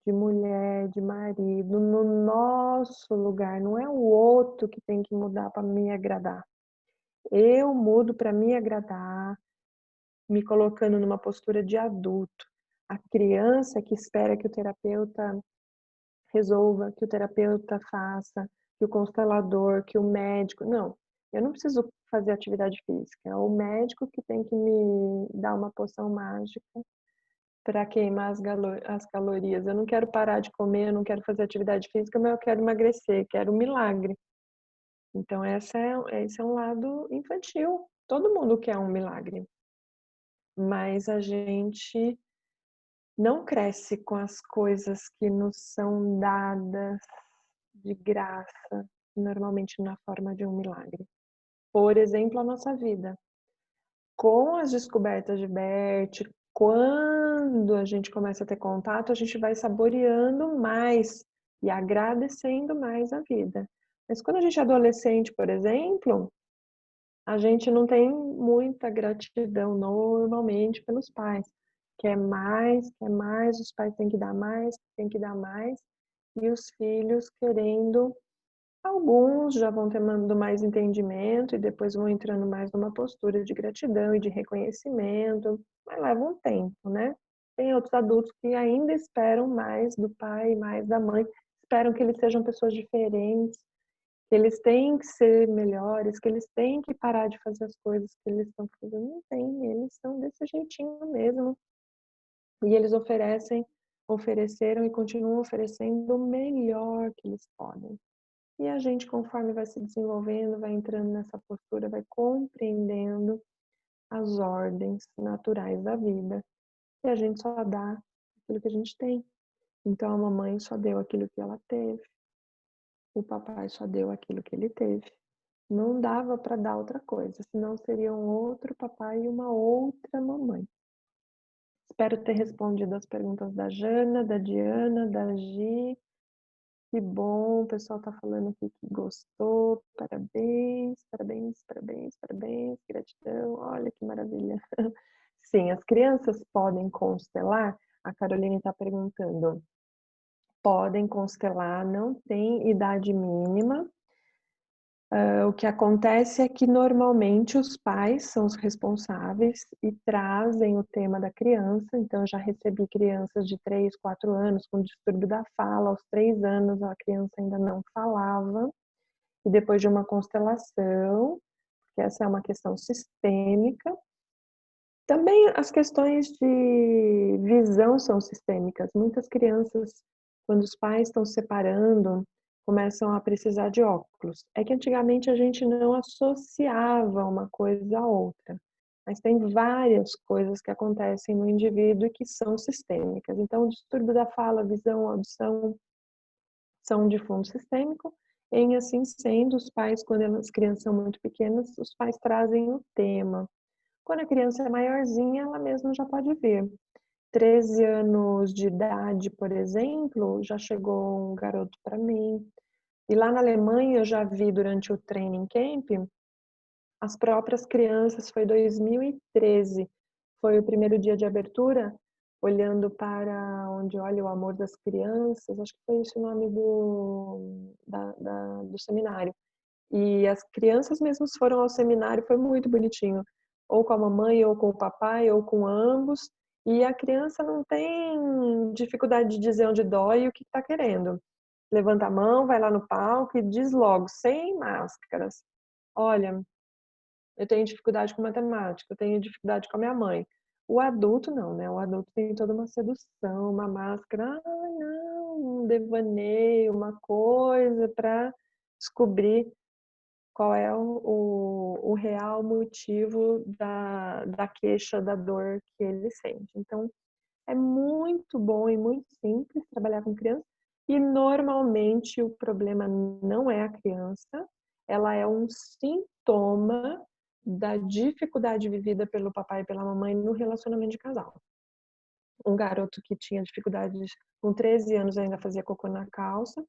de mulher, de marido, no nosso lugar. Não é o outro que tem que mudar para me agradar. Eu mudo para me agradar, me colocando numa postura de adulto. A criança que espera que o terapeuta resolva, que o terapeuta faça, que o constelador, que o médico. Não, eu não preciso fazer atividade física. É o médico que tem que me dar uma poção mágica para queimar as calorias. Eu não quero parar de comer, eu não quero fazer atividade física, mas eu quero emagrecer, quero um milagre. Então, esse é um lado infantil. Todo mundo quer um milagre. Mas a gente não cresce com as coisas que nos são dadas de graça, normalmente na forma de um milagre. Por exemplo, a nossa vida. Com as descobertas de Bert, quando a gente começa a ter contato, a gente vai saboreando mais e agradecendo mais a vida. Mas quando a gente é adolescente, por exemplo, a gente não tem muita gratidão normalmente pelos pais. Quer mais, os pais têm que dar mais, têm que dar mais, e os filhos querendo. Alguns já vão tendo mais entendimento e depois vão entrando mais numa postura de gratidão e de reconhecimento, mas leva um tempo, né? Tem outros adultos que ainda esperam mais do pai, mais da mãe, esperam que eles sejam pessoas diferentes, que eles têm que ser melhores, que eles têm que parar de fazer as coisas que eles estão fazendo. Não tem, eles são desse jeitinho mesmo. E eles ofereceram e continuam oferecendo o melhor que eles podem. E a gente, conforme vai se desenvolvendo, vai entrando nessa postura, vai compreendendo as ordens naturais da vida. E a gente só dá aquilo que a gente tem. Então, a mamãe só deu aquilo que ela teve. O papai só deu aquilo que ele teve. Não dava para dar outra coisa, senão seria um outro papai e uma outra mamãe. Espero ter respondido as perguntas da Jana, da Diana, da Gi. Que bom, o pessoal tá falando aqui que gostou. Parabéns, parabéns, parabéns, parabéns, gratidão. Olha que maravilha. Sim, as crianças podem constelar? A Caroline está perguntando. Podem constelar, não tem idade mínima. O que acontece é que normalmente os pais são os responsáveis e trazem o tema da criança. Então, eu já recebi crianças de 3, 4 anos com distúrbio da fala. Aos 3 anos, a criança ainda não falava. E depois de uma constelação, porque essa é uma questão sistêmica. Também as questões de visão são sistêmicas. Muitas crianças, quando os pais estão se separando, começam a precisar de óculos. É que antigamente a gente não associava uma coisa à outra, mas tem várias coisas que acontecem no indivíduo e que são sistêmicas. Então, o distúrbio da fala, visão, audição são de fundo sistêmico. Em assim sendo, os pais, quando as crianças são muito pequenas, os pais trazem o tema. Quando a criança é maiorzinha, ela mesma já pode vir. 13 anos de idade, por exemplo, já chegou um garoto para mim. E lá na Alemanha eu já vi durante o training camp, as próprias crianças, foi 2013, foi o primeiro dia de abertura, olhando para onde olha o amor das crianças, acho que foi esse o nome do seminário. E as crianças mesmas foram ao seminário, foi muito bonitinho. ou com a mamãe, ou com o papai, ou com ambos, e a criança não tem dificuldade de dizer onde dói e o que está querendo. Levanta a mão, vai lá no palco e diz logo, sem máscaras: olha, eu tenho dificuldade com matemática, eu tenho dificuldade com a minha mãe. O adulto não, né? O adulto tem toda uma sedução, uma máscara, não, um devaneio, uma coisa para descobrir qual é o real motivo da queixa, da dor que ele sente. Então, é muito bom e muito simples trabalhar com criança. E normalmente o problema não é a criança, ela é um sintoma da dificuldade vivida pelo papai e pela mamãe no relacionamento de casal. Um garoto que tinha dificuldades com 13 anos ainda fazia cocô na calça,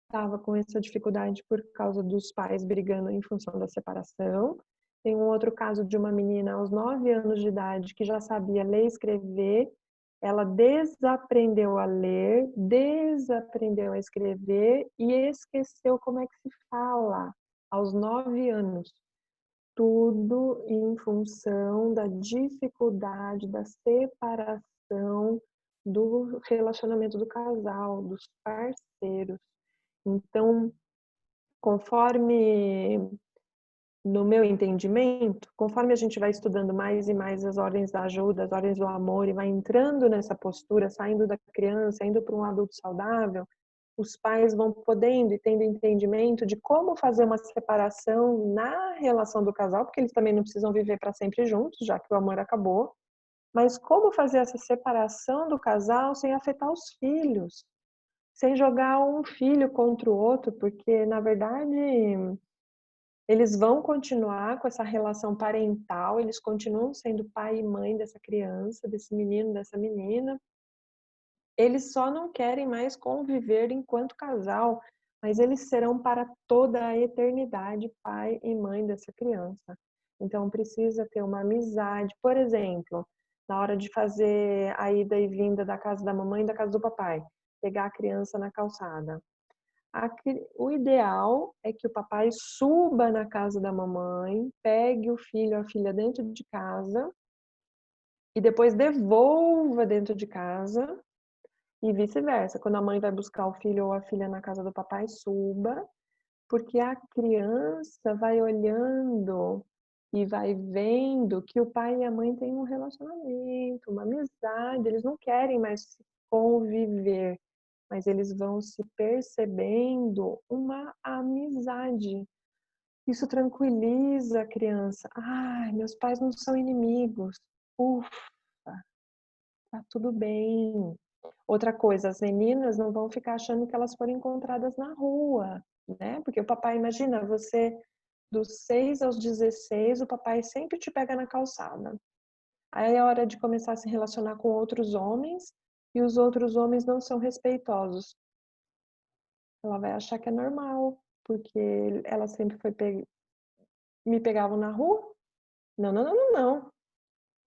estava com essa dificuldade por causa dos pais brigando em função da separação. Tem um outro caso de uma menina aos 9 anos de idade que já sabia ler e escrever. Ela desaprendeu a ler, desaprendeu a escrever e esqueceu como é que se fala aos 9 anos. Tudo em função da dificuldade da separação do relacionamento do casal, dos parceiros. Então, conforme, no meu entendimento, conforme a gente vai estudando mais e mais as ordens da ajuda, as ordens do amor e vai entrando nessa postura, saindo da criança, indo para um adulto saudável, os pais vão podendo e tendo entendimento de como fazer uma separação na relação do casal, porque eles também não precisam viver para sempre juntos, já que o amor acabou, mas como fazer essa separação do casal sem afetar os filhos, sem jogar um filho contra o outro, porque, na verdade, eles vão continuar com essa relação parental, eles continuam sendo pai e mãe dessa criança, desse menino, dessa menina. Eles só não querem mais conviver enquanto casal, mas eles serão para toda a eternidade pai e mãe dessa criança. Então, precisa ter uma amizade. Por exemplo, na hora de fazer a ida e vinda da casa da mamãe e da casa do papai, pegar a criança na calçada. O ideal é que o papai suba na casa da mamãe, pegue o filho ou a filha dentro de casa e depois devolva dentro de casa e vice-versa. Quando a mãe vai buscar o filho ou a filha na casa do papai, suba, porque a criança vai olhando e vai vendo que o pai e a mãe têm um relacionamento, uma amizade, eles não querem mais conviver, mas eles vão se percebendo uma amizade. Isso tranquiliza a criança. Ai, meus pais não são inimigos. Ufa, tá tudo bem. Outra coisa, as meninas não vão ficar achando que elas foram encontradas na rua, né? Porque o papai, imagina, você dos 6 aos 16, o papai sempre te pega na calçada. Aí é hora de começar a se relacionar com outros homens e os outros homens não são respeitosos. Ela vai achar que é normal, porque ela sempre foi me pegavam na rua? Não, não, não, não, não.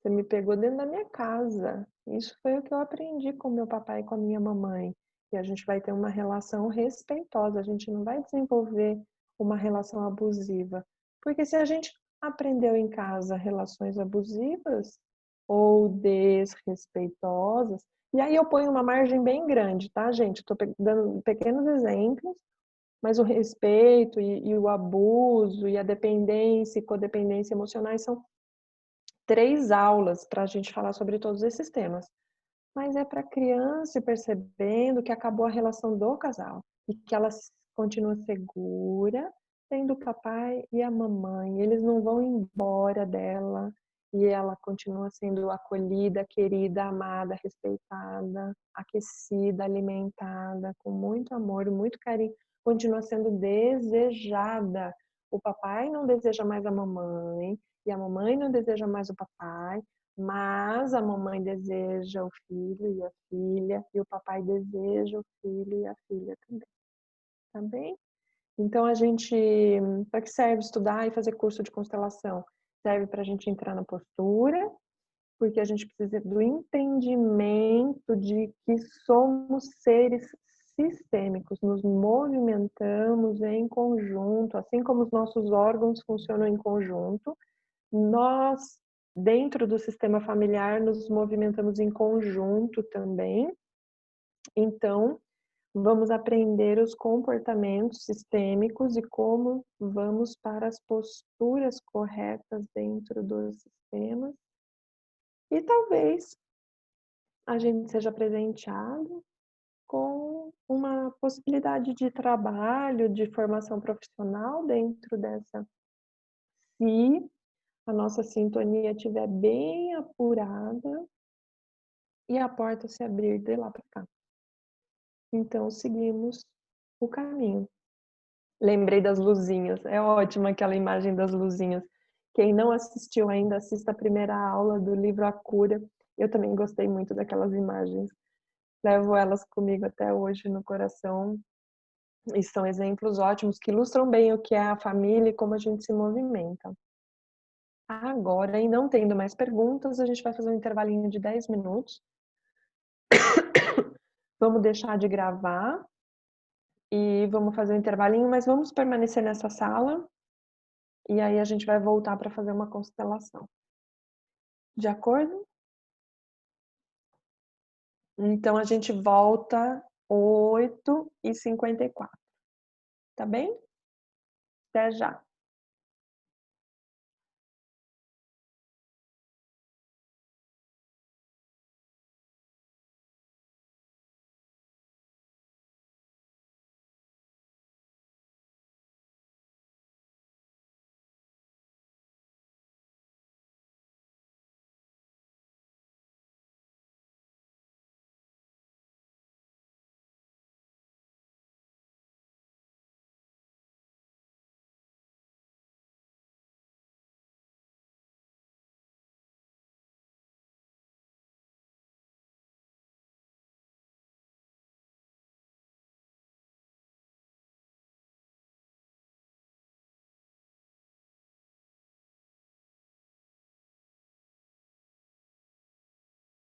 Você me pegou dentro da minha casa. Isso foi o que eu aprendi com meu papai e com a minha mamãe. E a gente vai ter uma relação respeitosa, a gente não vai desenvolver uma relação abusiva. Porque se a gente aprendeu em casa relações abusivas ou desrespeitosas, e aí eu ponho uma margem bem grande, tá, gente? Estou dando pequenos exemplos, mas o respeito e o abuso e a dependência e codependência emocionais são 3 aulas para a gente falar sobre todos esses temas. Mas é para a criança ir percebendo que acabou a relação do casal e que ela continua segura, tendo o papai e a mamãe. Eles não vão embora dela e ela continua sendo acolhida, querida, amada, respeitada, aquecida, alimentada, com muito amor, muito carinho. Continua sendo desejada. O papai não deseja mais a mamãe e a mamãe não deseja mais o papai, mas a mamãe deseja o filho e a filha, e o papai deseja o filho e a filha também. Tá bem? Então, a gente, para que serve estudar e fazer curso de constelação? Serve para a gente entrar na postura, porque a gente precisa do entendimento de que somos seres sistêmicos, nos movimentamos em conjunto, assim como os nossos órgãos funcionam em conjunto, nós Dentro do sistema familiar, nos movimentamos em conjunto também. Então, vamos aprender os comportamentos sistêmicos e como vamos para as posturas corretas dentro dos sistemas. E talvez a gente seja presenteado com uma possibilidade de trabalho, de formação profissional dentro dessa, se a nossa sintonia estiver bem apurada e a porta se abrir de lá para cá. Então, seguimos o caminho. Lembrei das luzinhas. É ótima aquela imagem das luzinhas. Quem não assistiu ainda, assista a primeira aula do livro A Cura. Eu também gostei muito daquelas imagens. Levo elas comigo até hoje no coração. E são exemplos ótimos que ilustram bem o que é a família e como a gente se movimenta. Agora, e não tendo mais perguntas, a gente vai fazer um intervalinho de 10 minutos. Vamos deixar de gravar e vamos fazer um intervalinho, mas vamos permanecer nessa sala e aí a gente vai voltar para fazer uma constelação. De acordo? Então a gente volta 8h54. Tá bem? Até já.